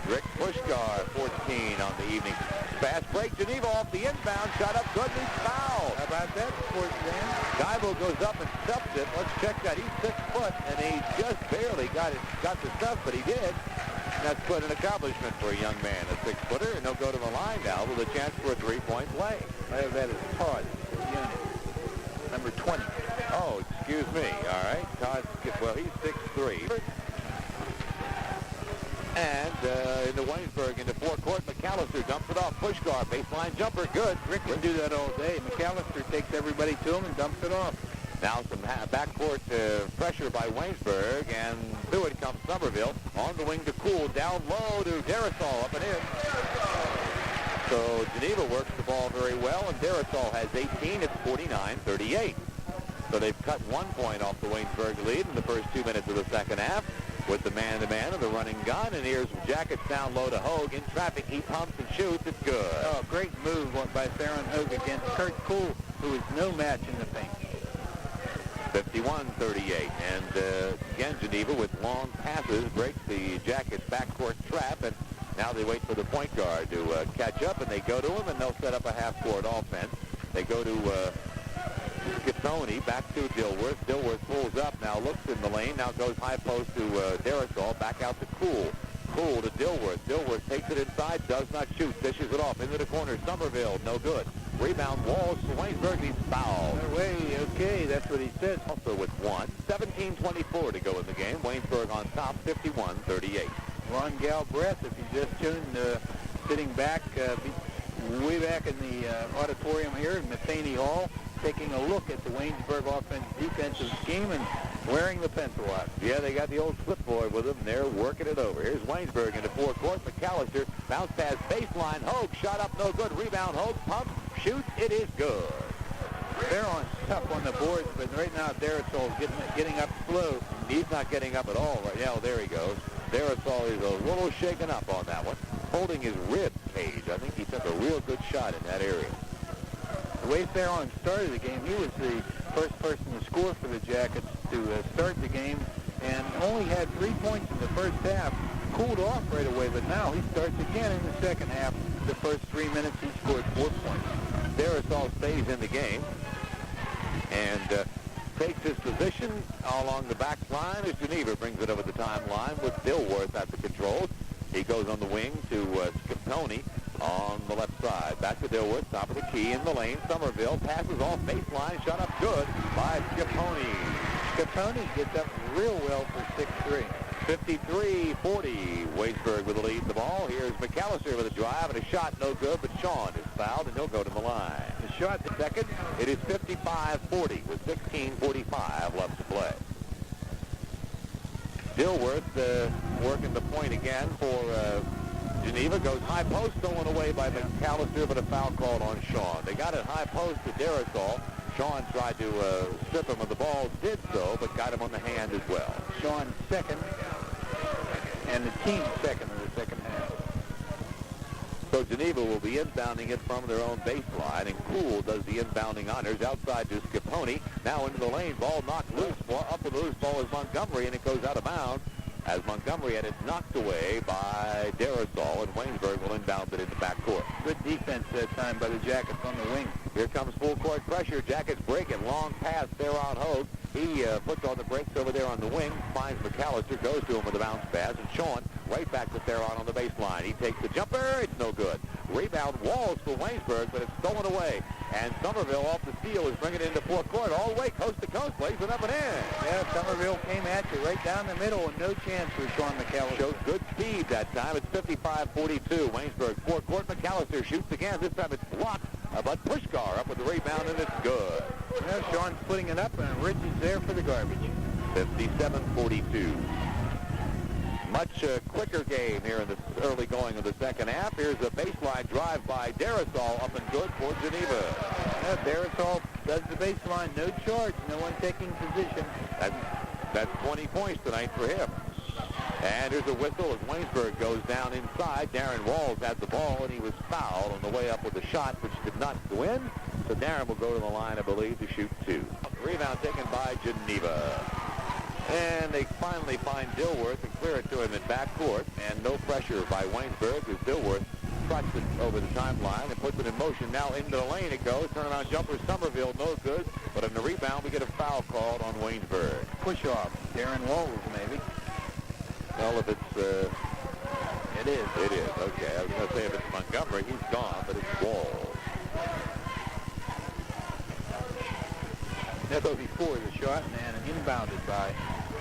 Rick Puskar, 14 on the evening. Fast break, Geneva off the inbound, shot up good, and he's fouled. How about that, sports man? Geibel goes up and stuffs it. Let's check that. He's 6 foot, and he just barely got the stuff, but he did. And that's quite an accomplishment for a young man, a 6-footer, and he'll go to the line now with a chance for a 3-point play. I have that as Todd, unit, number 20. Oh, excuse me. All right. Todd, well, he's 6'3". And into Waynesburg, into forecourt, McCallister dumps it off. Puskar, baseline jumper, good. Rick can do that all day. McCallister takes everybody to him and dumps it off. Now some backcourt pressure by Waynesburg, and through it comes Somerville. On the wing to Cool, down low to Darasol, up and in. So Geneva works the ball very well, and Darasol has 18. It's 49-38. So they've cut 1 point off the Waynesburg lead in the first 2 minutes of the second half with the man-to-man and the running gun. And here's Jackets down low to Hogue. In traffic, he pumps and shoots. It's good. Oh, great move by Theron Hogue against Kurt Cool, who is no match in the paint. 51-38. And again, Geneva with long passes breaks the Jackets' backcourt trap. And now they wait for the point guard to catch up, and they go to him, and they'll set up a half-court offense. They go to Schittoni, back to Dilworth. Dilworth pulls up, now looks in the lane, now goes high post to Darasol, back out to Cool. Cool to Dilworth. Dilworth takes it inside, does not shoot, dishes it off into the corner. Somerville, no good. Rebound, Walls to Waynesburg, he's fouled. No way, okay, that's what he said. Also with 17:24 to go in the game. Waynesburg on top, 51-38. Ron Galbraith, if you just tuned, sitting back, way back in the auditorium here in Matheny Hall, taking a look at the Waynesburg offense-defensive scheme, and wearing the pencil watch. Yeah, they got the old clipboard with them, and they're working it over. Here's Waynesburg into forecourt. McCallister, bounce pass baseline. Hogue, shot up, no good. Rebound, Hogue, pumps, shoots, it is good. They're on tough on the boards, but right now Darasol's getting up slow. He's not getting up at all right now. There he goes. Darasol is a little shaken up on that one. Holding his rib cage. I think he took a real good shot in that area. The way Theron started the game, he was the first person to score for the Jackets to start the game, and only had 3 points in the first half. Cooled off right away, but now he starts again in the second half. The first 3 minutes, he scored 4 points. Darasol stays in the game and takes his position along the back line as Geneva brings it over the timeline with Dilworth at the controls. He goes on the wing to Scapponi on the left side. Back to Dilworth, top of the key in the lane. Somerville passes off baseline, shot up good by Scapponi. Scapponi gets up real well for 6'3". 53-40. Waynesburg with the lead in the ball. Here's McCallister with a drive and a shot, no good, but Sean is fouled and he'll go to the line. The shot, The second, it is 55-40 with 16:45 left to play. Dilworth working the point again for Geneva. Goes high post, stolen away by McCallister, but a foul called on Sean. They got it high post to Darasol. Sean tried to strip him of the ball, did so, but got him on the hand as well. Sean second, and the team second in the second half. So Geneva will be inbounding it from their own baseline, and Cool does the inbounding honors outside to Scapponi. Now into the lane, ball knocked loose. Up with the loose ball is Montgomery, and it goes out of bounds as Montgomery had it knocked away by Darasol, and Waynesburg will inbound it in the backcourt. Good defense that time by the Jackets on the wing. Here comes full court pressure. Jackets breaking. Long pass there on Hogue. He puts on the brakes over there on the wing, finds McCallister, goes to him with a bounce pass, and Sean right back to Theron on the baseline. He takes the jumper. It's no good. Rebound Walls for Waynesburg, but it's stolen away. And Somerville off the steal is bringing it into forecourt all the way coast to coast, lays it up and in. Yeah, Somerville came at you right down the middle, and no chance for Sean McCallister. Shows good speed that time. It's 55-42. Waynesburg forecourt. McCallister shoots again. This time it's blocked, but Puskar up with the rebound, and it's good. Yeah, Sean's putting it up, and Rich is there for the garbage. 57-42. Much quicker game here in the early going of the second half. Here's a baseline drive by Darasol, up and good for Geneva. Yeah, Darasol does the baseline, no charge, no one taking position. That's 20 points tonight for him. And here's a whistle as Waynesburg goes down inside. Darren Walls had the ball, and he was fouled on the way up with a shot, which did not go in. So Darren will go to the line, I believe, to shoot 2. Rebound taken by Geneva. And they finally find Dilworth and clear it to him in backcourt. And no pressure by Waynesburg as Dilworth trots it over the timeline and puts it in motion. Now into the lane it goes. Turnaround jumper, Somerville, no good. But on the rebound, we get a foul called on Waynesburg. Push off. Darren Walls, maybe. Well, if it's... It is. It is, okay. I was going to say if it's Montgomery, he's gone, but it's Walls. That's before the shot, and inbounded by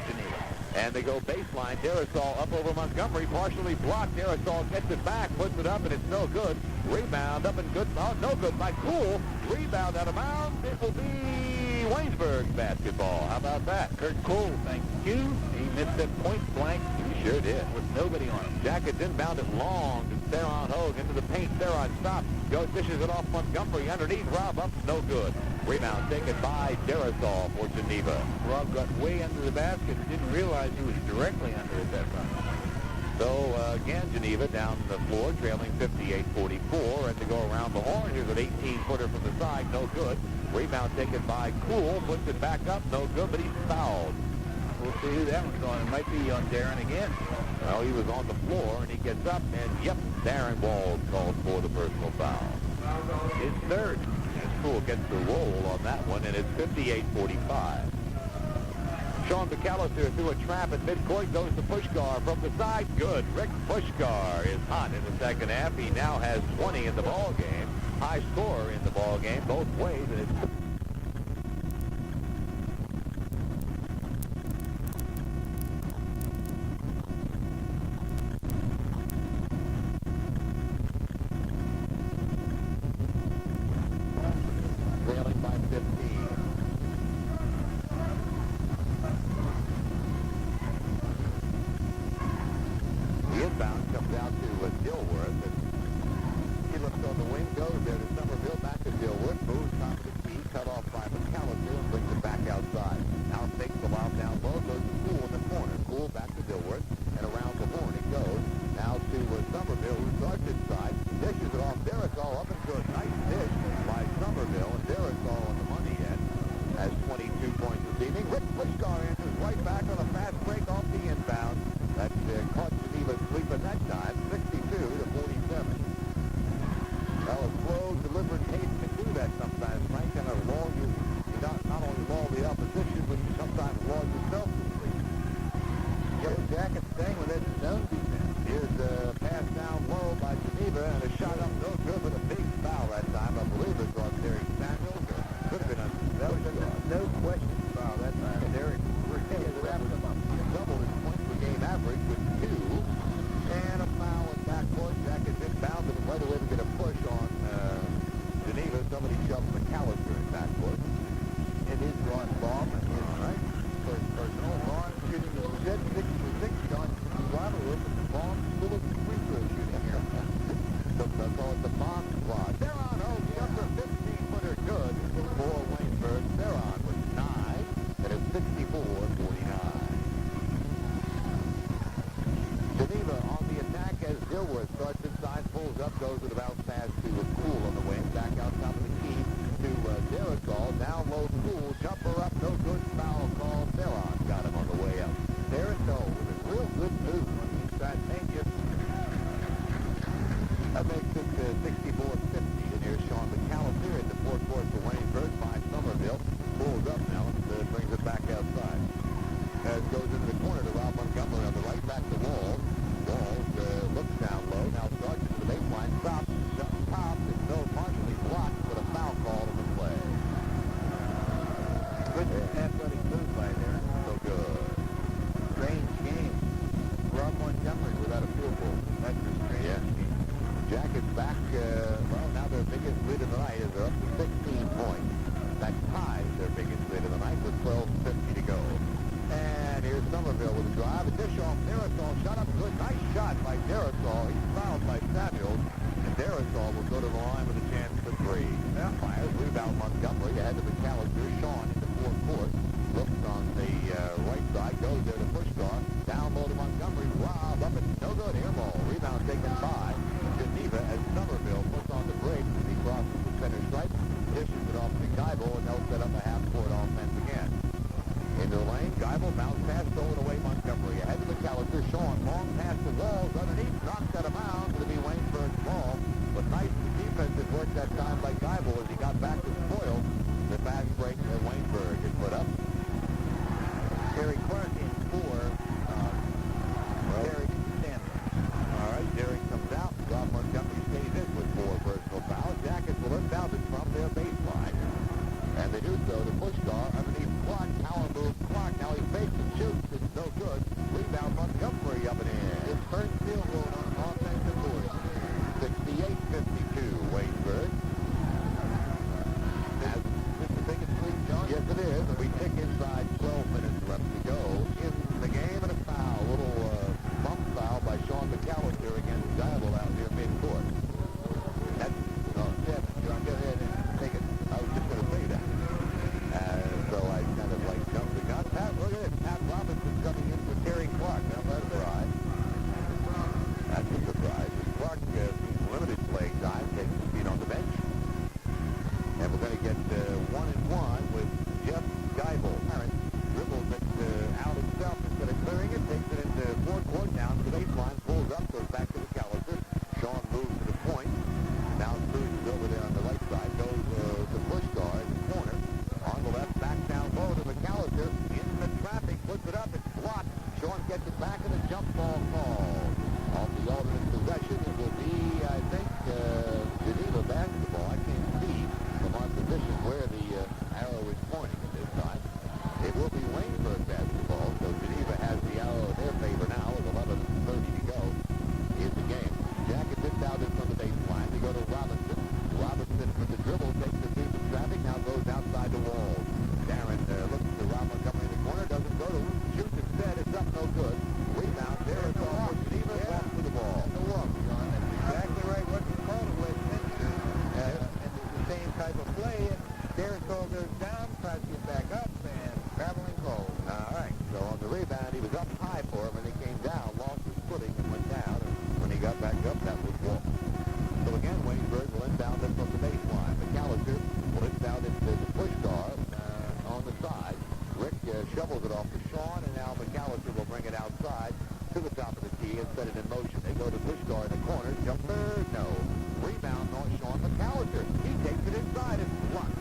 Geneva. And they go baseline. Darasol up over Montgomery, partially blocked. Darasol gets it back, puts it up, and it's no good. Rebound up and good. Oh, no good by Cool. Rebound out of bounds. It will be Waynesburg's basketball. How about that? Kurt Cole, thank you. He missed that point blank. He sure did. With nobody on him. Jackets inbound it long to Theron Hogue into the paint. Theron stops. Goes, dishes it off Montgomery underneath. Rob up, no good. Rebound taken by Darasol for Geneva. Rob got way under the basket and didn't realize he was directly under it that time. So, again, Geneva down the floor, trailing 58-44. And to go around the horn, here's an 18-footer from the side, no good. Rebound taken by Cool, puts it back up, no good, but he's fouled. We'll see who that one's on. It might be on Darren again. Well, he was on the floor, and he gets up, and yep, Darren Walls called for the personal foul. His third. Cool gets the roll on that one, and it's 58-45. Sean McCallister threw a trap at midcourt, goes to Puskar from the side. Good. Rick Puskar is hot in the second half. He now has 20 in the ball game. High scorer in the ball game both ways, and it's trailing by 15. inbound, comes out to Dilworth. And he looks on the wing, goes there to Somerville, back to Dilworth, moves top of the key, cut off by McCallister, and brings it back outside. Now takes the lob down low, goes to Poole in the corner. Poole back to Dilworth, and around the horn it goes. Now to Somerville, who starts inside, dishes it off. Darasol up into a nice dish by Somerville, and Darasol on the money end has 22 points this evening. Rick Puskar answers right back on a fast break off the inbound. That caught Geneva sleeping that time, 62-47. Well, a slow, deliberate pace can do that sometimes, Frank. Kind of lull you not only lull the opposition, but you sometimes lull yourself to sleep. Yellow Jackets staying with that zone defense. Here's a pass down low by Geneva, and a shot up no good, but a big foul that time. I believe it was on Derek Samuels. Could have been on No question foul that time. Derek wrapped him up. Doubled his points per game average with 2. And a foul in backcourt. Jackets inbound, and right away to get a push on Geneva. Somebody shoved McCallister in backcourt. It is Ron Baum. Right. First personal. Ron shooting the set 6 for 6. John Rival with the Baum full of free throw shooting here. So they'll call it the bomb squad. Theron Hogue, jumper 15-footer good for Waynesburg. Theron with 9, and it's 64-49. Geneva on the attack as Dilworth starts inside, pulls up, goes with a bounce pass to Poole on the wing. Back out top of the key to Darasol. Down low, Poole, jumper up, no good, foul call. Theron got him on the way up. Darasol with a real good move on the inside. That makes it 64-50. And here's Sean McCallister at the forecourt for Waynesburg by Somerville. Pulls up now and brings it back outside. As goes into the corner to Rob Montgomery on the right, back to Walls. Walls looks down low. Now starts to the baseline. Stops, pops, and so partially blocked, but a foul call on the play. Good athletic move by there. So good. Strange game. Rob Montgomery without a field goal. That's a strange game. Jackets back, well, now their biggest lead of the night is they're up to 16 points. That ties their biggest lead of the night with 12:50 to go. And here's Somerville with a drive. A dish off Darasol. Shot up good. Nice shot by Darasol. He's fouled by Samuels. And Darasol will go to the line with a chance for 3. Now fires. Rebound Montgomery ahead to McCallister. Sean in the forecourt. Looks on the right side. Goes there to Puskar. Down low to Montgomery. Rob up and no good. Air ball. Rebound taken by Geneva as Somerville puts on the break as he crosses the center stripe. Dishes it off to Geibel, and they'll set up a half-court offense again. Into the lane, Geibel, bounce pass, stolen away Montgomery. Ahead to McCallister, Sean, long pass to Walls, underneath, knocked out of bounds. It'll be Waynesburg's ball. But nice defensive work that time by Geibel as he got back to spoil the fast break that Waynesburg had put up. Terry Clark in 4. Derek Stanley. All right, Derek comes out. Rob Montgomery stays in with 4 personal fouls. Jackets will inbound it from their baseline. And they do so to Puskar underneath Clark. Power move Clark. Now he fakes and shoots. It's no good. Rebound Montgomery up and in. His first field goal on offensive board. 68-52, Waynesburg. Is this the biggest lead, John? Yes, it is. And we tick inside 12 minutes left to go in the game, and a foul. A little bump foul by Sean McCallister against Geibel out near midcourt. That's, Jeff, John, go ahead and take it. I was just going to say that. So I kind of like jumped the gun. Pat, look at it. Pat Robinson coming in for Terry Clark. Now let it ride. got back up. That was walk. So again, Waynesburg will inbound it from the baseline. McCallister will inbound it to the Puskar on the side. Rick shovels it off to Sean, and now McCallister will bring it outside to the top of the tee and set it in motion. They go to Puskar in the corner. Jumper, no. Rebound on Sean McCallister. He takes it inside. It's blocked.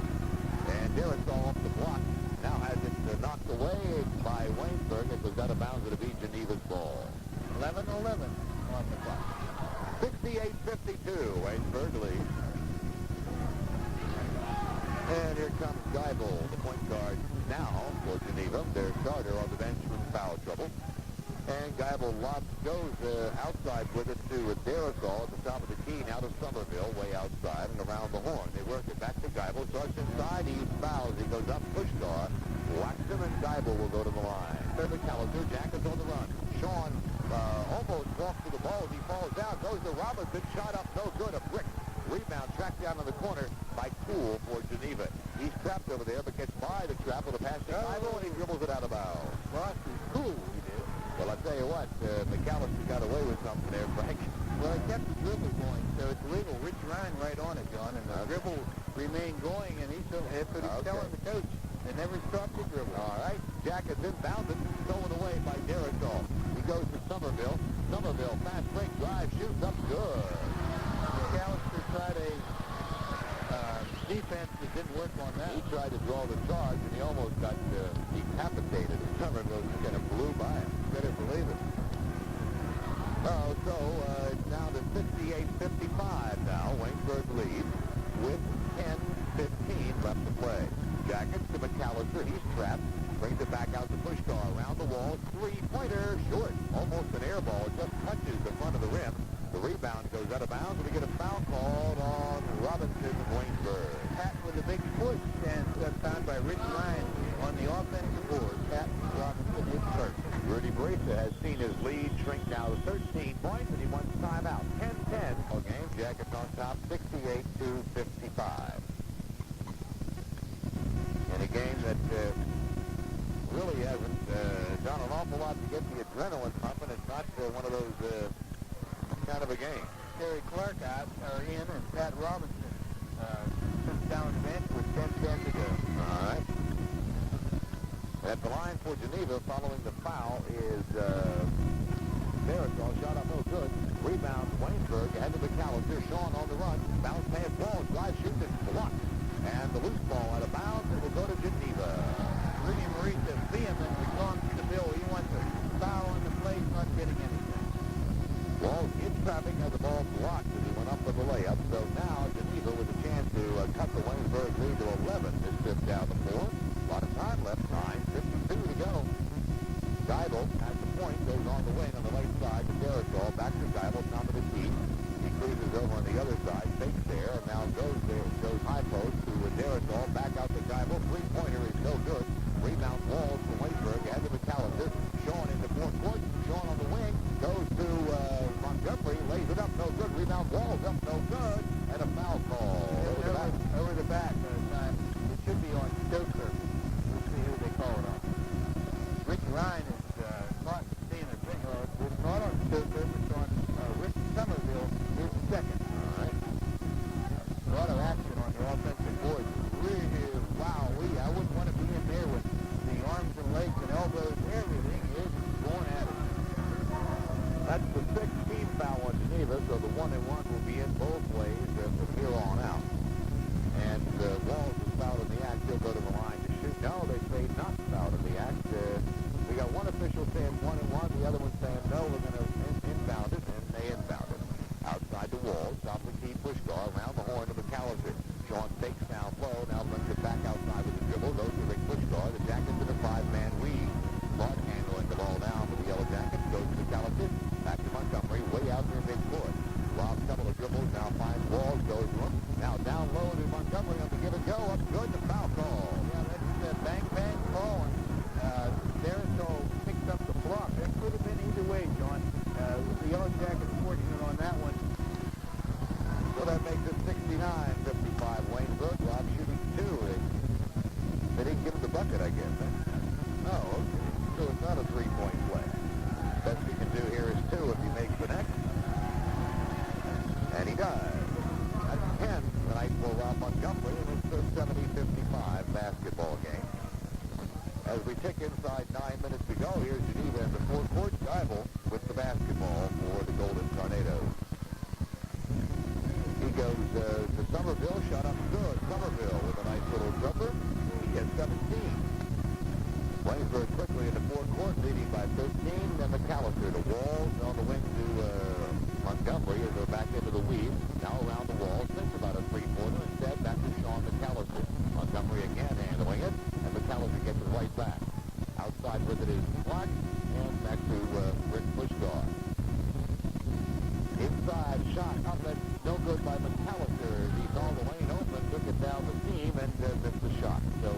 And Darasol off the block. Now has it knocked away by Waynesburg. It was out of bounds. It'll be Geneva's ball. 11-11 on the clock. 68-52. Waynesburg leads. And here comes Geibel, the point guard now for Geneva. Their starter on the bench with foul trouble. And Geibel goes outside with it to Darasol at the top of the key. Now to Somerville, way outside and around the horn. They work it back to Geibel. Starts inside. He fouls. He goes up. Puskar whacks him, and Geibel will go to the line. McCallister, Jackets on the run. Sean almost walks to the ball as he falls down. Goes to Robinson. Shot up. No good. A brick. Rebound tracked down in the corner by Cool for Geneva. He's trapped over there, but gets by the trap with a pass to Geibel, and he dribbles it out of bounds. Lost his cool, he did. Well, I tell you what, McCallister got away with something there, Frank. Well, he kept the dribble going, so it's legal. Rich Ryan right on it, John, and the dribble remained going, and that's what he's telling the coach. They never stopped the dribble. All right, Jackets inbounded, stolen away by Darasol. He goes to Somerville. Somerville, fast break, drive, shoots up, good. McCallister tried a defense that didn't work on that. He tried to draw the charge, and he almost got decapitated. Somerville just kind of blew by him. Better believe it. So it's down to 58-55 now. Waynesburg leads with 10:15 left to play. Jackets to McCallister. He's trapped. Brings it back out to Puskar. Around the wall. Three-pointer. Short. Almost an air ball. It just touches the front of the rim. The rebound goes out of bounds, and we get a foul called on Robinson of Waynesburg. Pat with a big push, and found by Rich Ryan on the offensive board. Pat Robinson is first. Rudy Barisa has seen his lead shrink now to 13 points, and he wants timeout. 10-10 ball game. Jackets on top, 68-55. In a game that really hasn't done an awful lot to get the adrenaline pumping. It's not one of those kind of a game. Terry Clark are in, and Pat Robinson sits down the bench with 10-10 to go. All right. At the line for Geneva, following the foul, is Darasol. Shot up, no good. Rebound, Waynesburg, ahead to McCallister. Sean on the run. Bounce pass ball. Drive, shoot, it's blocked. And the loose ball out of bounds, and will go to Geneva. Rudy Marisa vehemently gone to the bill. He wants a foul on the play, not getting anything. Walls in traffic, has the ball blocked as he went up with the layup. So now Geneva with a chance to cut the Waynesburg lead to 11. This fifth down the floor. A lot of time left. 9:52 to go. Geibel at the point, goes on the wing on the right side to Darasol. Back to Geibel, top of the key. He cruises over on the other side, fakes there, and now goes high post to Darasol. Back out to Geibel. Three-pointer is no good. Rebound Walls from Waynesburg, ahead to McCallister. Sean in the fourth court. Sean on the wing. Goes to Montgomery. Lays it up. No good. Rebound Walls up. No good. And a foul call. Over the back. It should be on Stoker. We'll see who they call it on. Rich Ryan is not seeing a thing. It's not on Stoker. It's on Rick Somerville. Is second. All right. A lot of action on the offensive board. Really, wow. I wouldn't want to be in there with the arms and legs and elbows. Everything is going at it. That's the 16th foul on Geneva, so the 1-and-1 will be in both ways from here on out. And Walls is fouled in the act. He'll go to the line to shoot. No, they say not fouled in the act. We got one official saying 1-and-1, the other one saying no, we're going to inbound it, and they inbound it. Outside the Walls, top of the key, Puskar, around the horn to McCallister. Sean fakes down low, now brings it back outside with the dribble, goes to Rick Puskar. The Jackets in a five-man lead. Clark handling the ball down for the Yellow Jackets, goes to McCallister. Back to Montgomery, way out near midcourt. Rob's couple of dribbles, now finds Walls, goes to him. Now down low to Montgomery on the give and go. Up good, the foul call. Yeah, that's a bang call. And Darasol picked up the block. That could have been either way, John. The Yellow Jackets fortunate on that one. So that makes it 69-55 Waynesburg. Rob shooting two. They didn't give him the bucket, I guess. Oh, okay. So it's not a three-point play. Best we can do here is two if you make the next. does. That's 10 tonight for Montgomery, and it's a 70-55 basketball game. As we tick inside 9 minutes to go, here's Geneva in the forecourt. Geibel with the basketball for the Golden Tornadoes. He goes to Somerville, shot up good. Somerville with a nice little jumper. He gets 17. Waynesburg quickly in the forecourt, leading by 13. Then McCallister to Walls on the wing to Montgomery as they're back into the weave. Now around the wall, thinks about a three-pointer. Instead, back to Sean McCallister. Montgomery again handling it, and McCallister gets it right back. Outside with it is Clark, and back to Rick Puskar. Inside shot up and no good by McCallister. He saw the lane open, took it down the seam, and missed the shot. So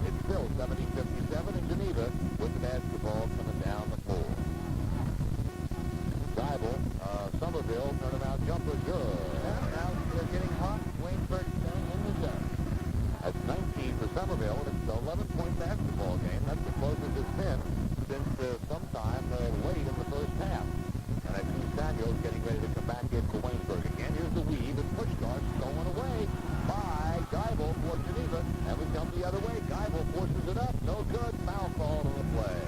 it's still 70-57 in Geneva with the basketball coming down the floor. Geibel, Somerville, turnaround jumper, good. Now they're getting hot. Waynesburg in the zone. That's 19 for Somerville, and it's an 11-point basketball game. That's the closest it's been since sometime late in the first half. And I see Samuels getting ready to come back into Waynesburg again. Here's the weave, and Puskar stolen away by Geibel for Geneva. And we come the other way. Geibel forces it up. No good. Foul call on the play.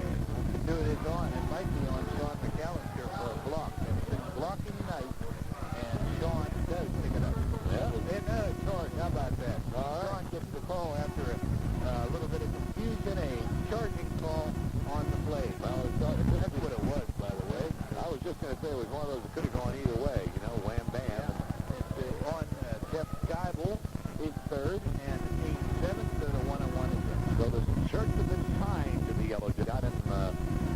Do it is on. It might be on Sean McCallister for a block. It's been blocking night, and Sean does pick it up. Yeah. And charge. How about that? Sean gets the call after a little bit of confusion, a charging call on the play. Well, that's what it was, by the way. I was just going to say it was one of those that could have gone either way. You know, wham, bam. Yeah. It's on Jeff Geibel, his third, and the team's seventh, so the one-on-one is in. So the shirts have been kind to the Yellow. Got him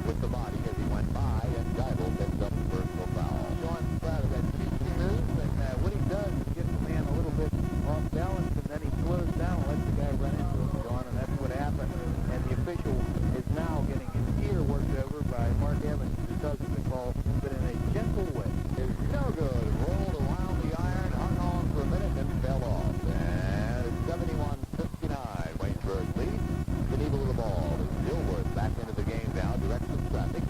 with the body as he went by, and Geibel picks up the personal foul. Sean's proud of that cheesy move, and what he does is get the man a little bit off balance, and then he slows down and lets the guy run into him, Sean, and that's what happened. And the official is now getting his ear worked over by Mark Evans because of the call, but in a gentle way. It's no good. Rolled around the iron, hung on for a minute, and fell off. And it's 71-59. Waynesburg lead. Geneva with the ball. Dilworth back into the game now, directs some traffic.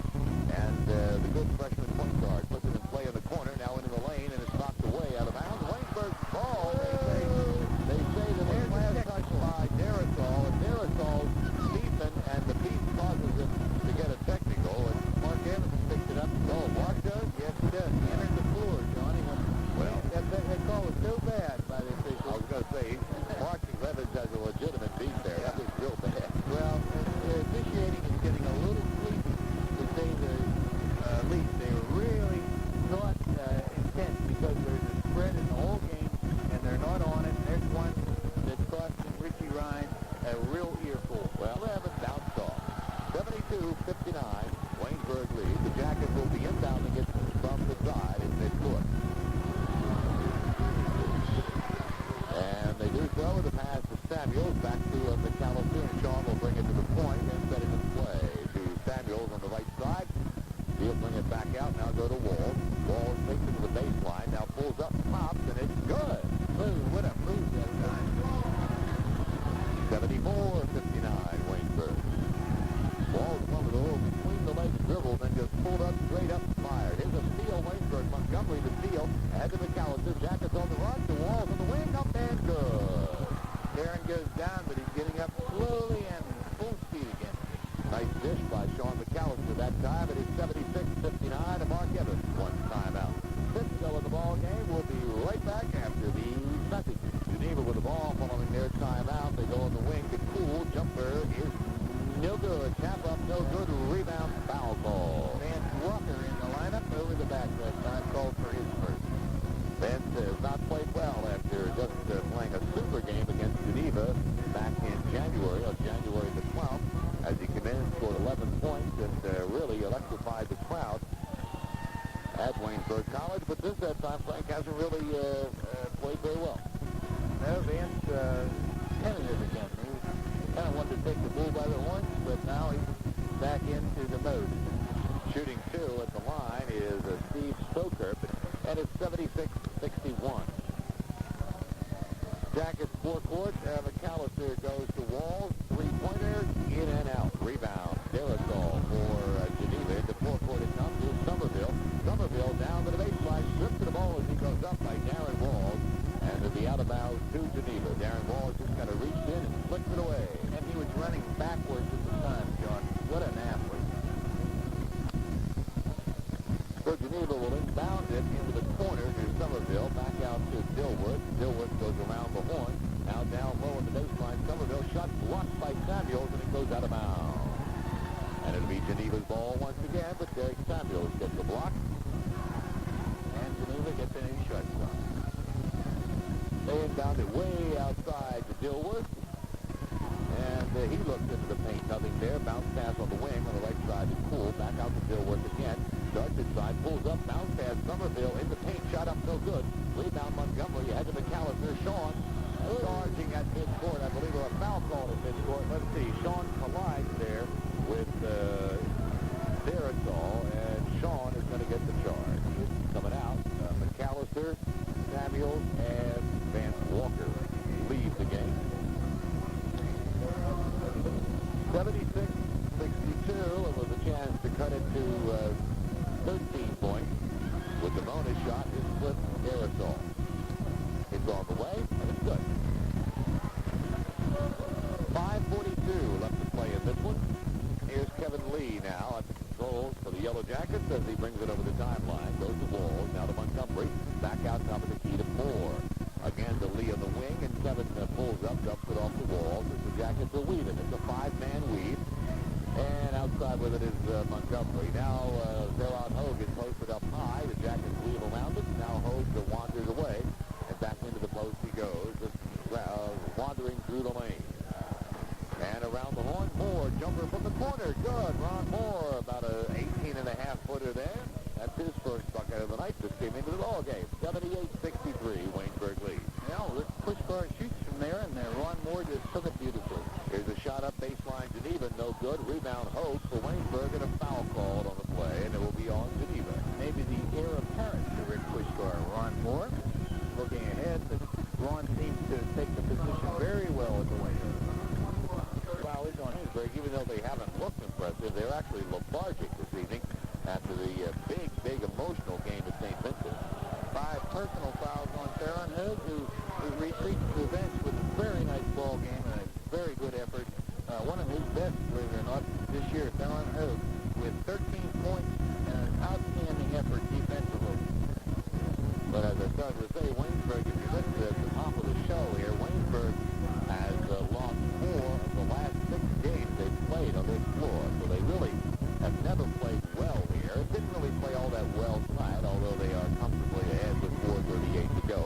And the good freshman point guard puts it in play in the corner, now into the lane, and it's knocked away out of bounds. Waynesburg's ball. They say that it was last touch by Darasol, and Darasol's Stephen, and the piece causes him to get a technical, and Mark Evans picked it up. Oh, Mark does? Yes, he does. He entered the floor, John. He went, Well, that call was so bad by the official. I was going to say, Mark Evans has a legitimate beat there. That was real bad. Well, the officiating is getting a little sleepy, to say the least. They were really not intense because there's a spread in the whole game, and they're not on it. And there's one that's costing Richie Ryan a real earful. Well, they haven't bounced off. 72-59, Waynesburg leads. The Jackets will be inbounding it from the side in midcourt. And they do so with a pass to Samuels, back to McCallister, and Sean will bring it to the point and set it in play to Samuels on the right side. He'll bring it back out, now go to Walls. Walls takes it to the baseline, now pulls up, pops, and it's good. Ooh, what a move that time. 74-59, Waynesburg. Walls one with a little between the legs dribble, then just pulled up, straight up, and fired. Here's a steal, Waynesburg. Montgomery to steal. Ahead to McCallister. Jackets on the run. To Walls on the wing. Up and good. Aaron goes down, but he's getting up slowly and full speed again. Nice dish by Sean McCallister that time. It is 76-59 to Mark Evans. One timeout. Fifth still in the ball game. We'll be right back after these messages. Geneva with the ball following their timeout. They go on the wing to Cool. Jumper is no good. Tap up, no good. Rebound, foul ball. Vance Walker in the lineup over the back that time, called for his first. Vance has not played well after just playing a super game against Geneva back in January, on January the 12th, as he came in and scored 11 points and really electrified the crowd at Waynesburg College. But this time, Frank hasn't really played very well. No, Vance tentative again. He kind of wanted to take the bull by the horns, but now he's back into the mode. Shooting two at the line is Steve Stoker, and it's 76-61. Jackets forecourt. McCallister goes to Walls. Three-pointer, in and out. Rebound. Darasol for Geneva. Into forecourt it comes to Somerville. Somerville down to the baseline. Stripped to the ball as he goes up by Darren to Geneva. Darren Wall just kind of reached in and flicked it away. And he was running backwards at the time, John. What an athlete. So Geneva will inbound it into the corner to Somerville, back out to Dilworth. Dilworth goes around the horn. Now down low in the baseline. Somerville shot blocked by Samuels, and it goes out of bounds. And it'll be Geneva's ball once again, but Derek Samuels gets the block. And Geneva gets an 80-shot shot. They inbound it way outside to Dilworth. And he looked into the paint. Nothing there. Bounce pass on the wing on the right side to Poole. Back out to Dilworth again. Starts inside. Pulls up. Bounce pass. Somerville in the paint. Shot up. No good. Rebound Montgomery. Ahead to McCallister. Sean charging at midcourt. I believe a foul called at midcourt. Let's see. Sean collides there with Darasol. And Sean is going to get the charge. Coming out. McCallister, Samuels, and Vance Walker leave the game. 76-62, and with a chance to cut it to 13 points. With the bonus shot, his flip aerosol. It's on the way, and it's good. 5:42 left to play in this one. Here's Kevin Lee now at the controls for the Yellow Jackets as he brings it over the timeline. Goes to Walls, now to Montgomery. Back out top of the key to Moore. Again to Lee on the wing, and Kevin pulls up, dumps it off the wall. The Jackets are weaving. It's a five-man weave. And outside with it is Montgomery. Now Zeron Hogue is posted up high. The Jackets weave around it. Now Hogue wanders away. And back into the post he goes, wandering through the lane. And around the horn, Moore, jumper from the corner. Good. Ron Moore, about a 18.5-footer there. That's his first bucket of the night. Just came into the ball game. 78-63, Waynesburg lead. Yeah, Rick Puskar shoots from there, and Ron Moore just took it beautifully. Here's a shot up baseline, Geneva, no good. Rebound Hogue for Waynesburg, and a foul called on the play, and it will be on Geneva. Maybe the heir apparent to Rick Puskar, Ron Moore. Looking ahead, but Ron seems to take the position very well at the wing. Foul is on Waynesburg, even though they haven't looked impressive. They're actually lethargic this evening after the big emotional game at St. Vincent. 5 personal fouls on Theron Hogue, who retreats to the bench with a very nice ball game and a very good effort. One of his best, believe it or not, this year, Theron Hogue, with 13 points and an outstanding effort defensively. But as I started to say, Waynesburg, if you listen at the top of the show here, Waynesburg has lost 4 of the last 6 games they've played on this floor. So they really have never played well here. Didn't really play all that well tonight, although they are comfortably ahead with 4:38 to go.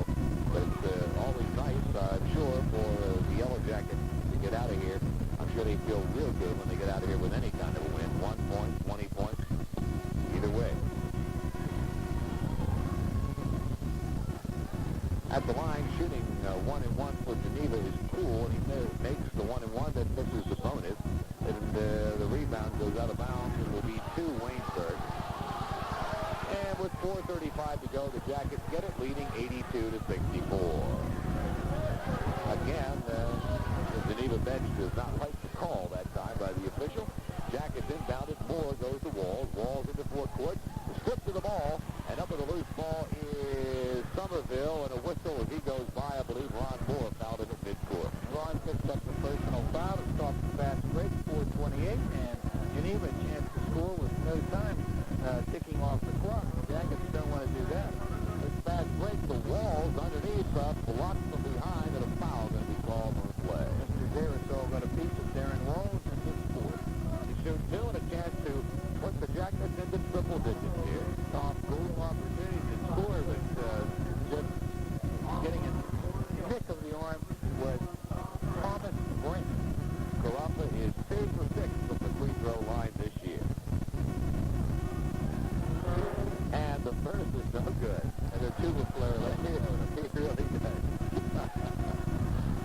But it's always nice, I'm sure, for the Yellow Jackets to get out of here. I'm sure they feel real good when they get out of here with any kind of a win. 1 point, 20 points, either way. At the line, shooting 1-1 for Geneva is Poole, and he makes the 1-1 that misses the bonus. And the rebound goes out of bounds and will be to Waynesburg. And with 4:35 to go, the Jackets get it, leading 82-64. Again, the Geneva bench does not like the call that time by the official. Jackets inbounded. Moore goes to Walls. Walls into forecourt. Stripped to the ball, and up with a loose ball is Somerville, and a whistle as he goes by. I believe Ron Moore fouled him at midcourt. Ron picks up the personal foul to stop the fast break, 4:28, and Geneva a chance to score with no time ticking off the clock. The Jackets don't want to do that. This fast break, the Walls underneath, blocked from behind, and a foul going to be called on the play. Mr. Darasol got a piece of Darren Walls and his score. He shoots 2 and a chance to put the Jackets into triple digits here. Tom, golden opportunity to score, but just getting in the nick of the arm was Thomas Brink. Carafa is 2 for 6 from the free throw line this year. And the furnace is no good. And the tuba flare left here. He really does.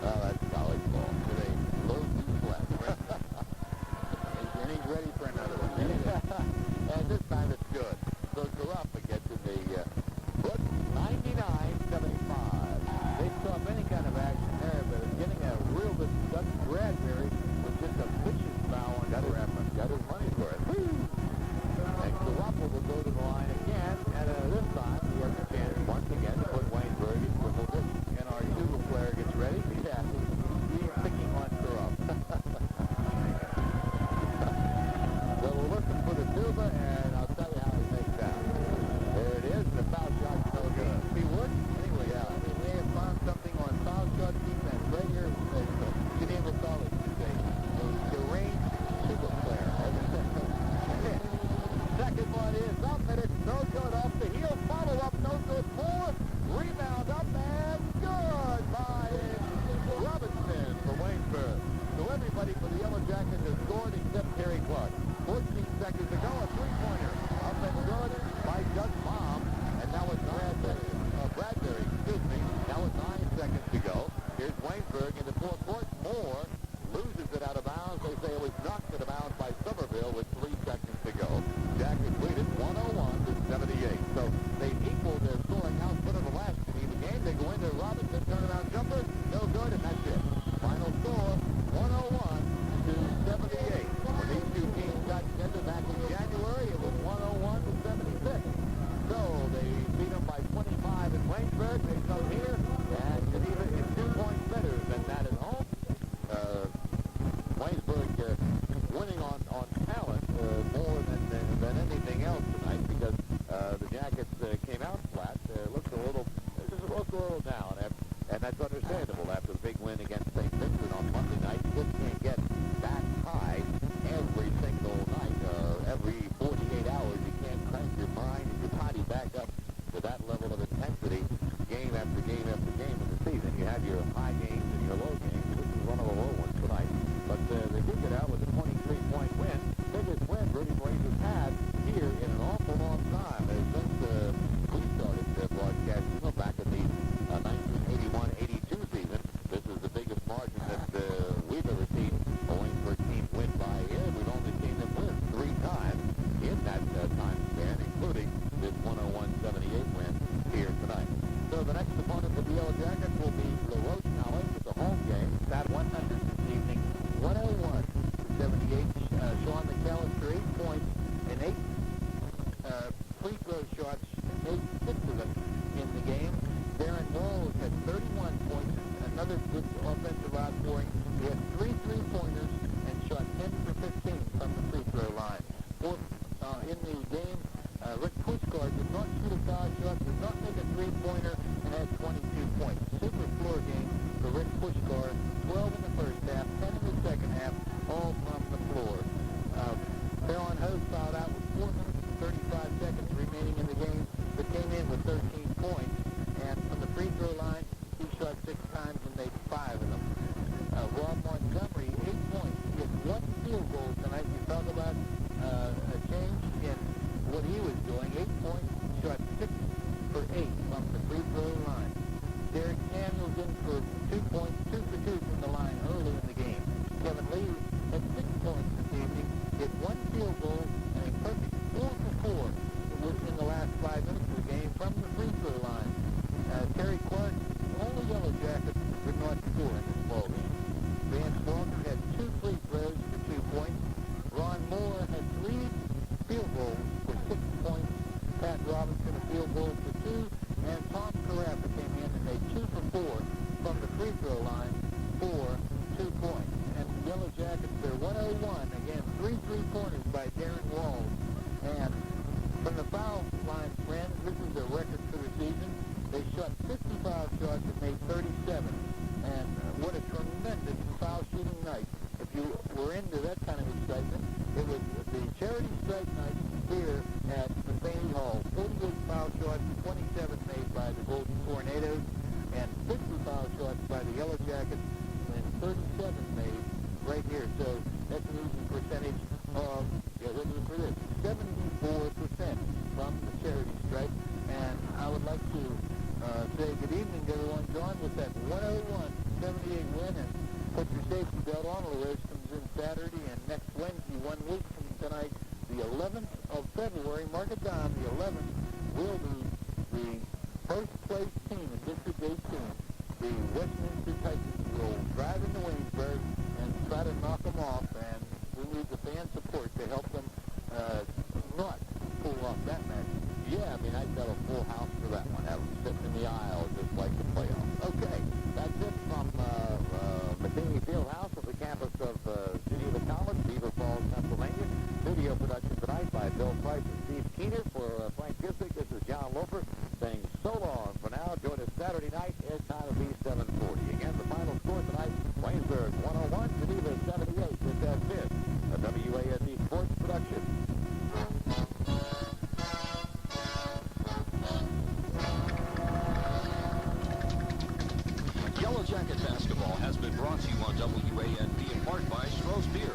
Well, that's college ball. With a low flat. And he's ready for another one. And this time it's good. So Carafa gets in the foot, 99-75. They stop any kind of action there, but getting a real good Bradbury was just a vicious foul on Carafa. Got his money for it. Woo! And Carafa will go to the line again, and this time he has a chance once again to put Waynesburg in triple digits. And our tuba player gets ready in the forecourt. Moore loses it out of bounds. They say it was knocked out of bounds by Somerville with 3 seconds to go. Jackets lead it 101-78. So they equaled their scoring output of the last Geneva game. They go into Robinson turnaround jumper, no good, and that's it. Final score 101-78. When these two teams got together back in January, it was 101-76. So they beat them by 25 in Waynesburg. They come here, and Geneva is 2 points better than that at home. Waynesburg winning on talent more than anything else tonight, because the Jackets came out flat. Looked a little down, and that's understandable after the big win against St. Vincent on Monday night. You just can't get that high every single night. Every 48 hours, you can't crank your mind and your body back up to that level of intensity game after game after game in the season. You have your high games and your low games. This is one of the low ones tonight. But they did get out with a 23-point win. Biggest win Rudy Blazers had here in an awful long time. Since we started broadcasting them back in the 1981-82 season, this is the biggest margin that we've ever seen a Waynesburg team win by here. We've only seen them win 3 times in that time span, including this 101-78 win here tonight. So the next opponent for the Yellow Jackets will be LaRoche College. It's a home game. About 100 this evening. 101-78. Sean McCallister, 8 points and 8 free throw shots, made 6 of them in the game. Darren Walls had 31 points, another good offensive outpouring. He had 3 3-pointers and shot 10 for 15 from the free throw line. In the game, Rick Puskar did not shoot a foul shot, did not make a 3-pointer, and had 22 points. Super floor game for Rick Puskar, 12 in the first half, 10 in the second half, all from the floor. Hogue fouled out with 4 minutes and 35 seconds remaining in the game, but came in with 13 points. And from the free throw line, he shot 6 times and made 5 of them. Rob Montgomery, 8 points. He had 1 field goal tonight. You talk about a change in what he was doing. 8 points, shot 6 for 8 from the free throw line. Derek Samuels in for 2 points, 2 for 2 from the line early in the game. Kevin Lee had 6 points this evening. He had 1 field goal and a perfect 4 for 4 within the last 5 minutes of the game from the free throw line. Terry Clark, all the Yellow Jackets did not score in this ball game. Vance Walker had 2 free throws for 2 points. Ron Moore had 3 field goals for 6 points. Pat Robinson a field goal for 2. And Tom Carafa came in and made 2 for 4 from the free throw line for 2 points. And the Yellow Jackets, they're 101. Again, 3 3-pointers by Darren Walls. And from the foul line, friends, this is their record for the season. They shot 55 shots and made 37. And what a tremendous foul shooting night. If you were into that kind of excitement, it was the charity strike night here at McCallister Hall. 48 foul shots, 27 made by the Golden Tornadoes, and 50 foul shots by the Yellow Jackets, and 37 made right here. So that's an easy percentage of, for this, 74% from the charity strike. And I would like to say good evening to everyone. John, with that 101-78 win, and put your safety belt on. LaRoche comes in Saturday, and next Wednesday, 1 week from tonight, the 11th of February, mark it down, the 11th will be the first place team in District 18. The Westminster Titans will drive into Waynesburg and try to knock them off, and we need the fan support to help them not pull off that match. Yeah, I mean, I've got a full house for that one. Have them sitting in the aisle just like the playoffs. Okay, that's it from McCallister Fieldhouse at the campus of Geneva College, Beaver Falls, Pennsylvania. Video production tonight by Bill Price and Steve Keener. For Frank Gisick, this is John Loper saying so long for now. Join us Saturday night. Airtime will be 7:40. Again, the final score tonight, Waynesburg 101, Geneva 78. This has been a WASD Sports production. Yellow Jacket Basketball has been brought to you on WAND in part by Stroh's Beer.